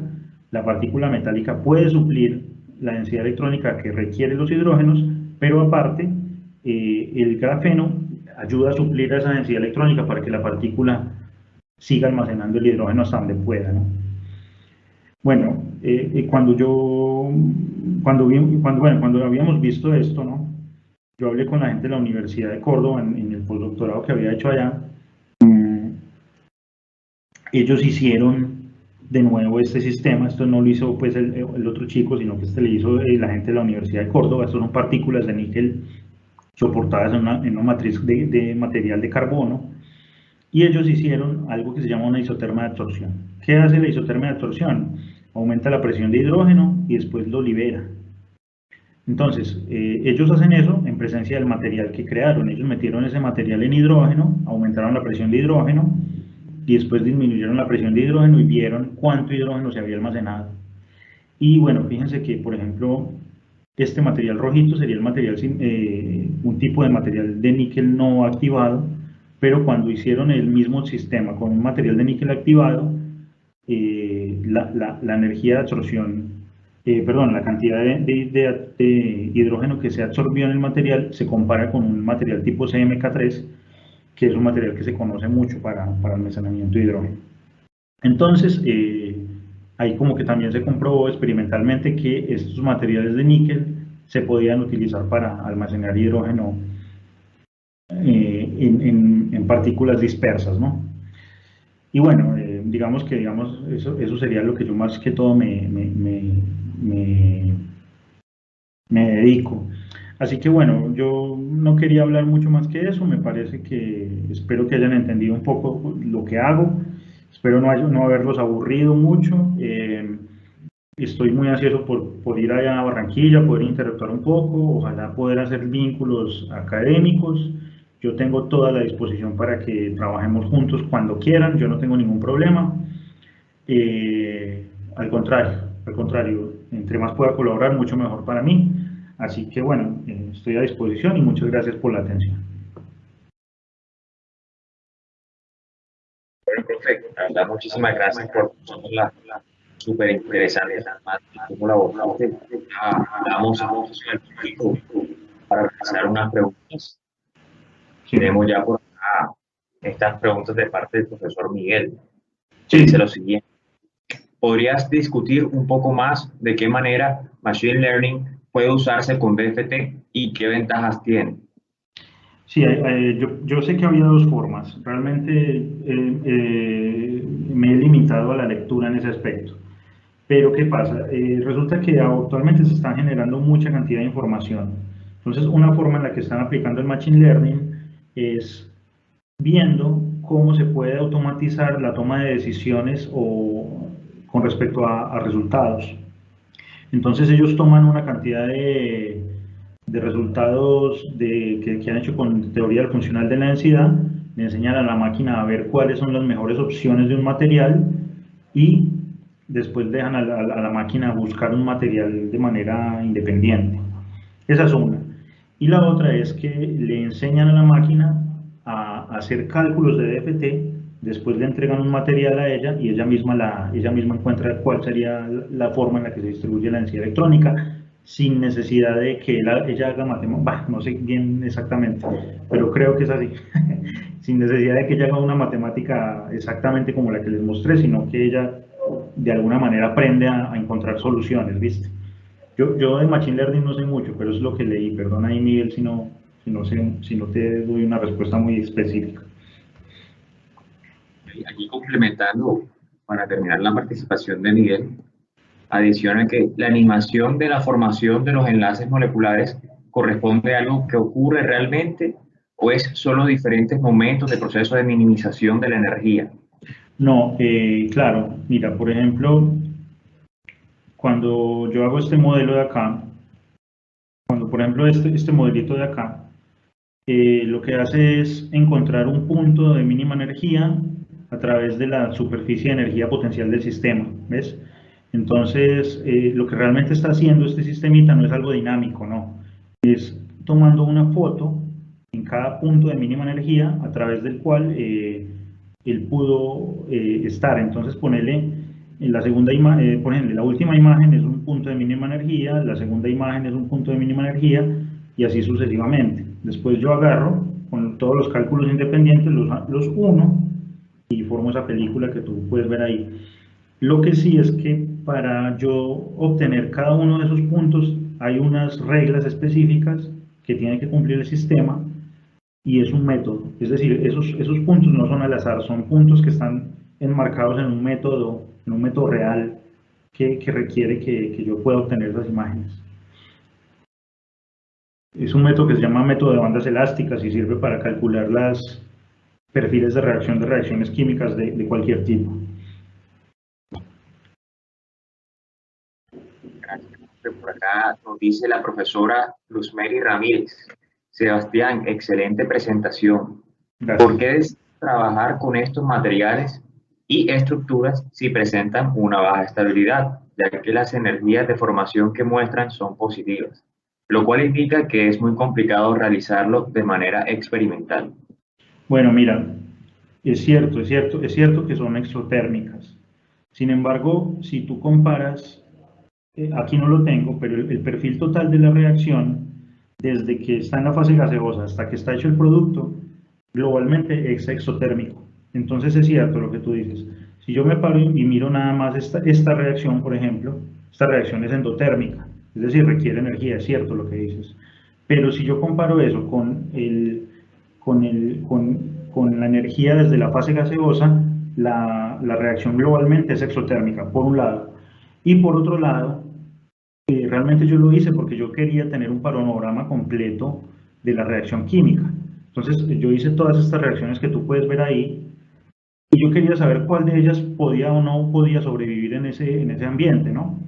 B: la partícula metálica puede suplir la densidad electrónica que requieren los hidrógenos, pero aparte el grafeno ayuda a suplir esa densidad electrónica para que la partícula siga almacenando el hidrógeno hasta donde pueda, ¿no? Bueno, cuando habíamos visto esto, ¿no? Yo hablé con la gente de la Universidad de Córdoba en el postdoctorado que había hecho allá. Ellos hicieron de nuevo este sistema. Esto no lo hizo pues el otro chico, sino que este le hizo la gente de la Universidad de Córdoba. Estas son partículas de níquel soportadas en una matriz de material de carbono, y ellos hicieron algo que se llama una isoterma de absorción. ¿Qué hace la isoterma de absorción? Aumenta la presión de hidrógeno y después lo libera. Entonces, ellos hacen eso en presencia del material que crearon. Ellos metieron ese material en hidrógeno, aumentaron la presión de hidrógeno y después disminuyeron la presión de hidrógeno y vieron cuánto hidrógeno se había almacenado. Y bueno, fíjense que, por ejemplo, este material rojito sería el material, un tipo de material de níquel no activado, pero cuando hicieron el mismo sistema con un material de níquel activado, la energía de absorción, la cantidad de hidrógeno que se absorbió en el material se compara con un material tipo CMK3, que es un material que se conoce mucho para almacenamiento de hidrógeno. Entonces, ahí como que también se comprobó experimentalmente que estos materiales de níquel se podían utilizar para almacenar hidrógeno en partículas dispersas, ¿no? Y bueno, digamos que eso sería lo que yo más que todo me dedico. Así que bueno, yo no quería hablar mucho más que eso, me parece que espero que hayan entendido un poco lo que hago, espero no haberlos aburrido mucho. Estoy muy ansioso por ir allá a Barranquilla, poder interactuar un poco, ojalá poder hacer vínculos académicos. Yo tengo toda la disposición para que trabajemos juntos cuando quieran, yo no tengo ningún problema. Al contrario, entre más pueda colaborar, mucho mejor para mí. Así que bueno, estoy a disposición y muchas gracias por la atención.
A: Bueno, profe, la verdad, muchísimas gracias por la súper interesante cómo la abordaste. Damos espacio al público para realizar unas preguntas.
B: Sí,
A: Tenemos ya por acá estas preguntas de parte del profesor Miguel, que
B: sí,
A: dice lo siguiente. ¿Podrías discutir un poco más de qué manera Machine Learning puede usarse con DFT y qué ventajas tiene?
B: sí, yo sé que había dos formas. Realmente me he limitado a la lectura en ese aspecto. Pero ¿qué pasa? Resulta que actualmente se está generando mucha cantidad de información. Entonces, una forma en la que están aplicando el Machine Learning es viendo cómo se puede automatizar la toma de decisiones o con respecto a resultados. Entonces ellos toman una cantidad de resultados que han hecho con teoría funcional de la densidad, le enseñan a la máquina a ver cuáles son las mejores opciones de un material y después dejan a la máquina buscar un material de manera independiente. Esa es una. Y la otra es que le enseñan a la máquina a hacer cálculos de DFT, después le entregan un material a ella y ella misma encuentra cuál sería la forma en la que se distribuye la densidad electrónica, sin necesidad de que ella haga matemáticas, no sé bien exactamente, pero creo que es así, sin necesidad de que ella haga una matemática exactamente como la que les mostré, sino que ella de alguna manera aprende a encontrar soluciones, ¿viste? Yo de Machine Learning no sé mucho, pero es lo que leí. Perdona ahí, Miguel, si no te doy una respuesta muy específica.
A: Aquí complementando, para terminar la participación de Miguel, adiciona que la animación de la formación de los enlaces moleculares corresponde a algo que ocurre realmente o es solo diferentes momentos de proceso de minimización de la energía.
B: No, claro, mira, por ejemplo, cuando yo hago este modelo de acá, cuando por ejemplo este modelito de acá, lo que hace es encontrar un punto de mínima energía a través de la superficie de energía potencial del sistema, ¿ves? Entonces, lo que realmente está haciendo este sistemita no es algo dinámico, no. Es tomando una foto en cada punto de mínima energía a través del cual él pudo estar. Entonces, ponerle en la segunda imagen, por ejemplo, la última imagen es un punto de mínima energía, la segunda imagen es un punto de mínima energía y así sucesivamente. Después yo agarro con todos los cálculos independientes, los uno y formo esa película que tú puedes ver ahí. Lo que sí es que para yo obtener cada uno de esos puntos hay unas reglas específicas que tiene que cumplir el sistema y es un método. Es decir, esos puntos no son al azar, son puntos que están enmarcados en un método real que requiere que yo pueda obtener esas imágenes. Es un método que se llama método de bandas elásticas y sirve para calcular los perfiles de reacción de reacciones químicas de cualquier tipo.
A: Por acá nos dice la profesora Luzmeri Ramírez. Sebastián, excelente presentación. ¿Por
B: Gracias.
A: qué trabajar con estos materiales y estructuras si presentan una baja estabilidad, ya que las energías de formación que muestran son positivas, lo cual indica que es muy complicado realizarlo de manera experimental?
B: Bueno, mira, es cierto que son exotérmicas. Sin embargo, si tú comparas, aquí no lo tengo, pero el perfil total de la reacción, desde que está en la fase gaseosa hasta que está hecho el producto, globalmente es exotérmico. Entonces es cierto lo que tú dices. Si yo me paro y miro nada más esta reacción, por ejemplo, esta reacción es endotérmica, es decir, requiere energía, es cierto lo que dices. Pero si yo comparo eso con la energía desde la fase gaseosa, la reacción globalmente es exotérmica, por un lado. Y por otro lado, realmente yo lo hice porque yo quería tener un panorama completo de la reacción química. Entonces yo hice todas estas reacciones que tú puedes ver ahí y yo quería saber cuál de ellas podía o no podía sobrevivir en ese ambiente, ¿no?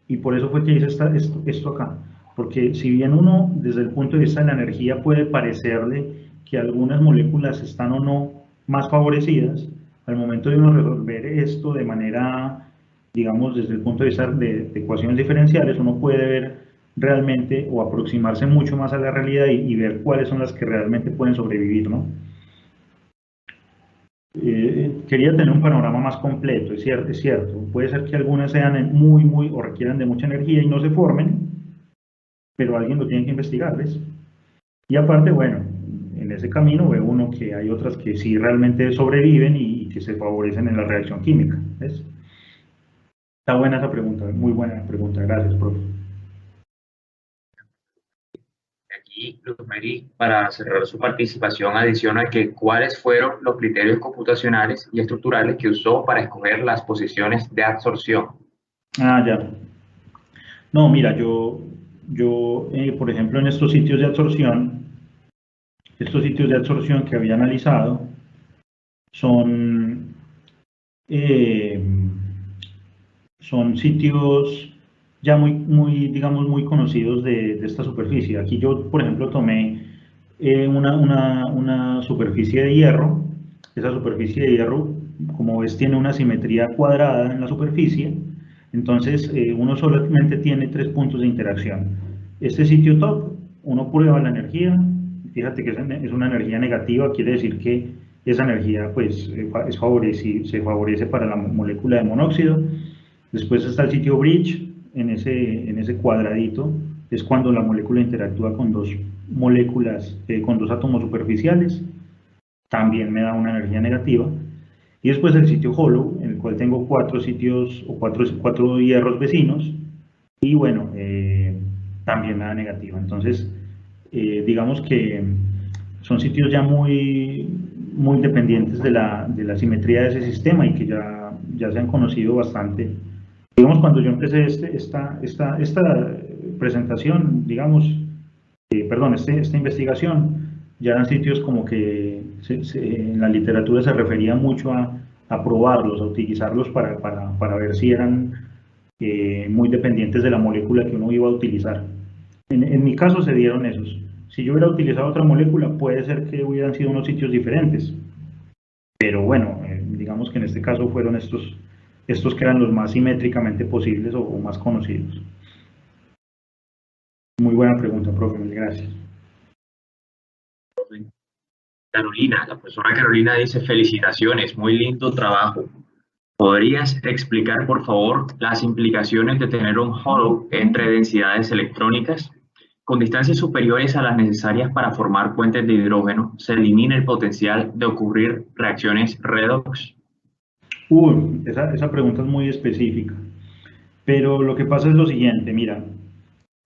B: Y por eso fue que hice esto acá. Porque si bien uno, desde el punto de vista de la energía, puede parecerle que algunas moléculas están o no más favorecidas, al momento de uno resolver esto de manera, digamos, desde el punto de vista de ecuaciones diferenciales, uno puede ver realmente o aproximarse mucho más a la realidad y ver cuáles son las que realmente pueden sobrevivir, ¿no? Quería tener un panorama más completo, es cierto, es cierto. Puede ser que algunas sean muy o requieran de mucha energía y no se formen, pero alguien lo tiene que investigar, ¿ves? Y aparte, bueno, en ese camino ve uno que hay otras que sí realmente sobreviven y que se favorecen en la reacción química, ¿ves? Está buena esa pregunta, muy buena pregunta, gracias, profe.
C: Aquí, Luzmeri, para cerrar su participación, adiciona que cuáles fueron los criterios computacionales y estructurales que usó para escoger las posiciones de absorción.
B: Ah, ya. No, mira, por ejemplo, en estos sitios de absorción que había analizado son, eh, son sitios ya digamos, muy conocidos de esta superficie. Aquí yo, por ejemplo, tomé una superficie de hierro. Esa superficie de hierro, como ves, tiene una simetría cuadrada en la superficie. Entonces, uno solamente tiene 3 puntos de interacción. Este sitio top, uno prueba la energía. Fíjate que es una energía negativa, quiere decir que esa energía pues, se favorece para la molécula de monóxido. Después está el sitio bridge, en ese cuadradito, es cuando la molécula interactúa con dos moléculas, con dos átomos superficiales, también me da una energía negativa. Y después el sitio hollow, en el cual tengo 4 sitios o cuatro hierros vecinos, y bueno, también me da negativa. Entonces, digamos que son sitios ya muy dependientes de la simetría de ese sistema y que ya se han conocido bastante. Digamos, cuando yo empecé esta presentación, digamos, perdón, esta investigación, ya eran sitios como que en la literatura se refería mucho a probarlos, a utilizarlos para ver si eran muy dependientes de la molécula que uno iba a utilizar. En mi caso se dieron esos. Si yo hubiera utilizado otra molécula, puede ser que hubieran sido unos sitios diferentes. Pero bueno, digamos que en este caso fueron estos que eran los más simétricamente posibles o más conocidos. Muy buena pregunta, profe, mil gracias.
C: Carolina, la profesora Carolina dice: felicitaciones, muy lindo trabajo. ¿Podrías explicar, por favor, las implicaciones de tener un hollow entre densidades electrónicas? Con distancias superiores a las necesarias para formar puentes de hidrógeno, ¿se elimina el potencial de ocurrir reacciones redox?
B: Esa pregunta es muy específica. Pero lo que pasa es lo siguiente, mira,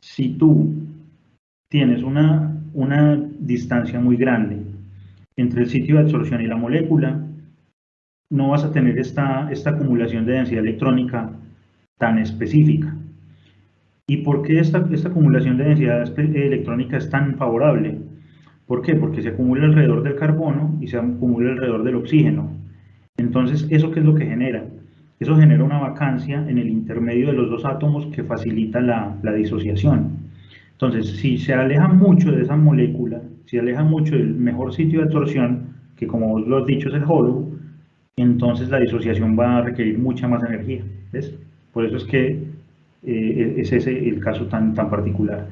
B: si tú tienes una distancia muy grande entre el sitio de absorción y la molécula, no vas a tener esta acumulación de densidad electrónica tan específica. ¿Y por qué esta acumulación de densidad electrónica es tan favorable? ¿Por qué? Porque se acumula alrededor del carbono y se acumula alrededor del oxígeno. Entonces, ¿eso qué es lo que genera? Eso genera una vacancia en el intermedio de los dos átomos que facilita la disociación. Entonces, si se aleja mucho de esa molécula, si se aleja mucho del mejor sitio de absorción, que como vos lo has dicho es el hollow, entonces la disociación va a requerir mucha más energía. ¿Ves? Por eso es que es ese el caso tan particular.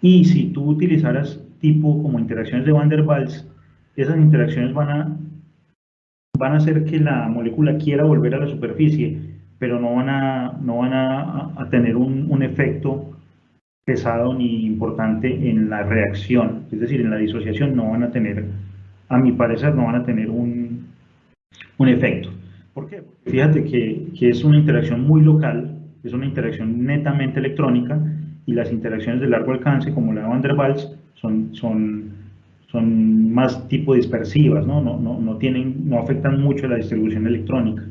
B: Y si tú utilizaras tipo como interacciones de Van der Waals, esas interacciones van a hacer que la molécula quiera volver a la superficie, pero no van a tener un efecto pesado ni importante en la reacción, es decir, en la disociación no van a tener a mi parecer no van a tener un efecto. ¿Por qué? Porque fíjate que es una interacción muy local, es una interacción netamente electrónica, y las interacciones de largo alcance, como la de Van der Waals, son más tipo dispersivas, ¿no? No afectan mucho la distribución electrónica.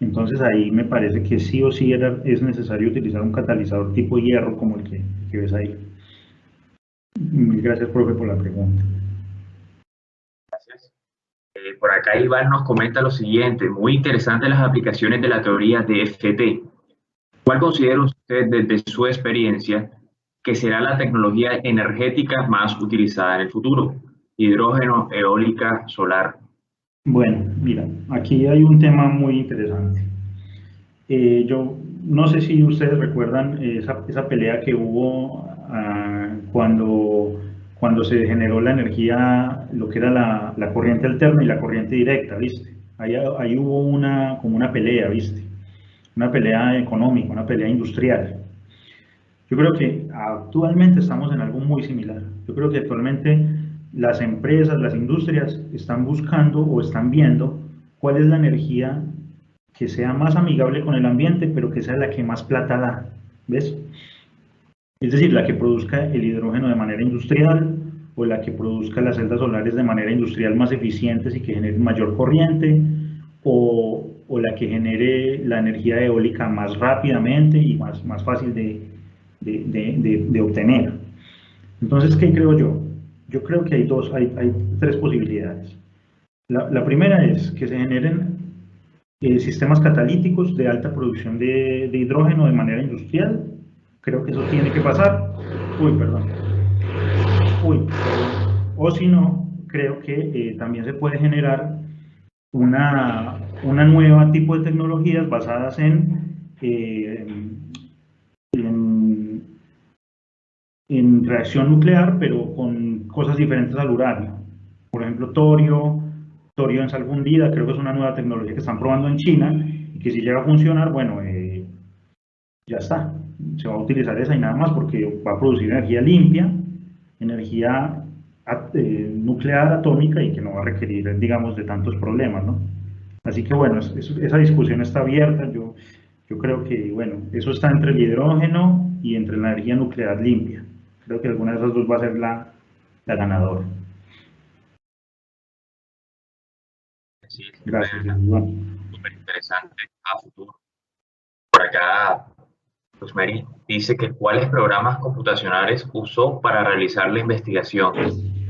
B: Entonces ahí me parece que sí o sí es necesario utilizar un catalizador tipo hierro como el que ves ahí. Mil gracias, profe, por la pregunta.
C: Gracias. Por acá Iván nos comenta lo siguiente, muy interesantes las aplicaciones de la teoría de FT. ¿Cuál considera usted desde su experiencia que será la tecnología energética más utilizada en el futuro? Hidrógeno, eólica, solar.
B: Bueno, mira, aquí hay un tema muy interesante. Yo no sé si ustedes recuerdan esa pelea que hubo cuando se generó la energía, lo que era la corriente alterna y la corriente directa, ¿viste? Ahí hubo como una pelea, ¿viste? Una pelea económica, una pelea industrial. Yo creo que actualmente estamos en algo muy similar. Yo creo que actualmente las empresas, las industrias están buscando o están viendo cuál es la energía que sea más amigable con el ambiente, pero que sea la que más plata da, ¿ves? Es decir, la que produzca el hidrógeno de manera industrial, o la que produzca las celdas solares de manera industrial más eficientes y que generen mayor corriente, o la que genere la energía eólica más rápidamente y más fácil de obtener. Entonces, ¿qué creo yo? Yo creo que hay tres posibilidades. La primera es que se generen sistemas catalíticos de alta producción de hidrógeno de manera industrial. Creo que eso tiene que pasar. Uy, perdón. Uy, perdón. O si no, creo que también se puede generar una nueva tipo de tecnologías basadas en reacción nuclear, pero con cosas diferentes al uranio. Por ejemplo, torio en sal fundida, creo que es una nueva tecnología que están probando en China, y que si llega a funcionar, bueno, ya está, se va a utilizar esa y nada más, porque va a producir energía limpia, energía nuclear atómica, y que no va a requerir, digamos, de tantos problemas, ¿no? Así que bueno, esa discusión está abierta. Yo creo que, bueno, eso está entre el hidrógeno y entre la energía nuclear limpia. Creo que alguna de esas dos va a ser la ganadora.
C: Sí,
B: Gracias, Iván.
C: súper interesante a futuro. Por acá, Rosemary dice que cuáles programas computacionales usó para realizar la investigación.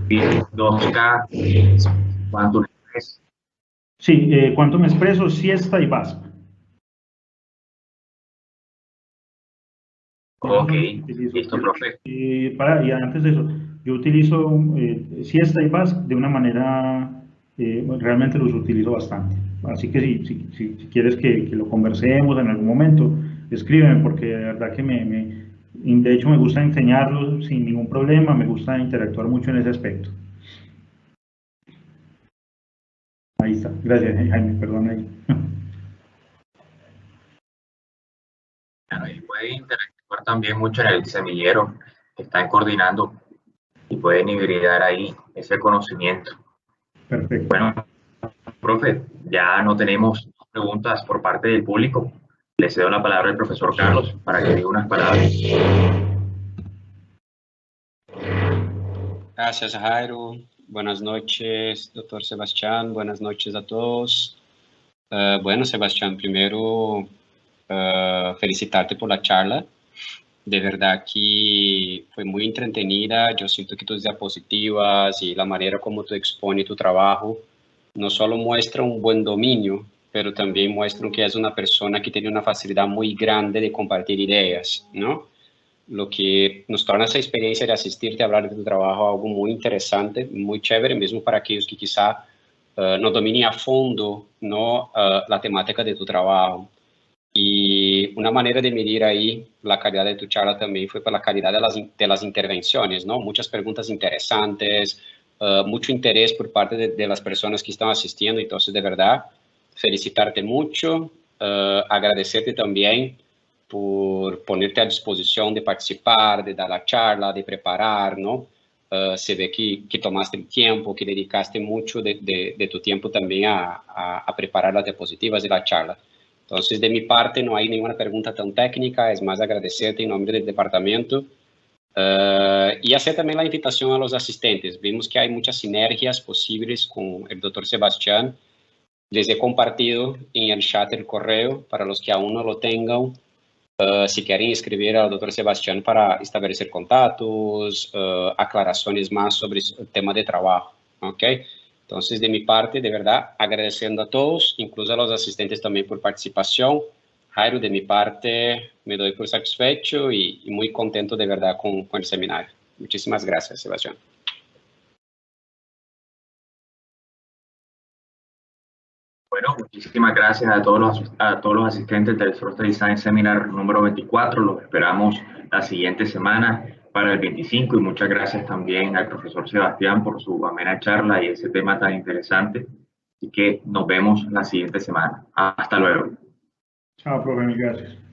C: 2K, Quantum Express.
B: Sí, Quantum Expresso, Siesta y VASP. Esos
C: Ok,
B: son los que utilizo.
C: listo, profe.
B: Y antes de eso, yo utilizo Siesta y VASP de una manera, realmente los utilizo bastante. Así que si quieres que lo conversemos en algún momento, escríbeme, porque de verdad que de hecho me gusta enseñarlos sin ningún problema, me gusta interactuar mucho en ese aspecto. Ahí está. Gracias, Jaime, perdón ahí.
C: Bueno, y puede interactuar también mucho en el semillero que están coordinando y pueden hibridar ahí ese conocimiento.
B: Perfecto.
C: Bueno, profe, ya no tenemos preguntas por parte del público. Le cedo la palabra al profesor Carlos para que diga unas palabras.
D: Gracias, Jairo. Buenas noches, doctor Sebastián. Buenas noches a todos. Bueno, Sebastián, primero felicitarte por la charla. De verdad que fue muy entretenida. Yo siento que tus diapositivas y la manera como tú expones tu trabajo no solo muestran un buen dominio, pero también muestran que es una persona que tiene una facilidad muy grande de compartir ideas, ¿no? Lo que nos torna esa experiencia de asistirte a hablar de tu trabajo algo muy interesante, muy chévere, mesmo para aquellos que quizá no dominen a fondo, ¿no? La temática de tu trabajo. Y una manera de medir ahí la calidad de tu charla también fue por la calidad de las intervenciones, ¿no? Muchas preguntas interesantes, mucho interés por parte de las personas que están asistiendo. Entonces, de verdad, felicitarte mucho, agradecerte también por ponerte a disposición de participar, de dar la charla, de preparar, ¿no? se ve que tomaste el tiempo, que dedicaste mucho de tu tiempo también a preparar las diapositivas de la charla. Entonces, de mi parte, no hay ninguna pregunta tan técnica, es más agradecerte en nombre del departamento y hacer también la invitación a los asistentes. Vimos que hay muchas sinergias posibles con el doctor Sebastián. Les he compartido en el chat el correo para los que aún no lo tengan. Si quieren escribir al doctor Sebastián para establecer contactos, aclaraciones más sobre el tema de trabajo, ¿ok? Entonces, de mi parte, de verdad, agradeciendo a todos, incluso a los asistentes también por participación. Jairo, de mi parte, me doy por satisfecho y muy contento de verdad con el seminario. Muchísimas gracias, Sebastián.
A: Bueno, muchísimas gracias a todos los asistentes del Thursday Design Seminar número 24. Los esperamos la siguiente semana para el 25 y muchas gracias también al profesor Sebastián por su amena charla y ese tema tan interesante. Así que nos vemos la siguiente semana. Hasta luego.
B: Chao, profe, mil gracias.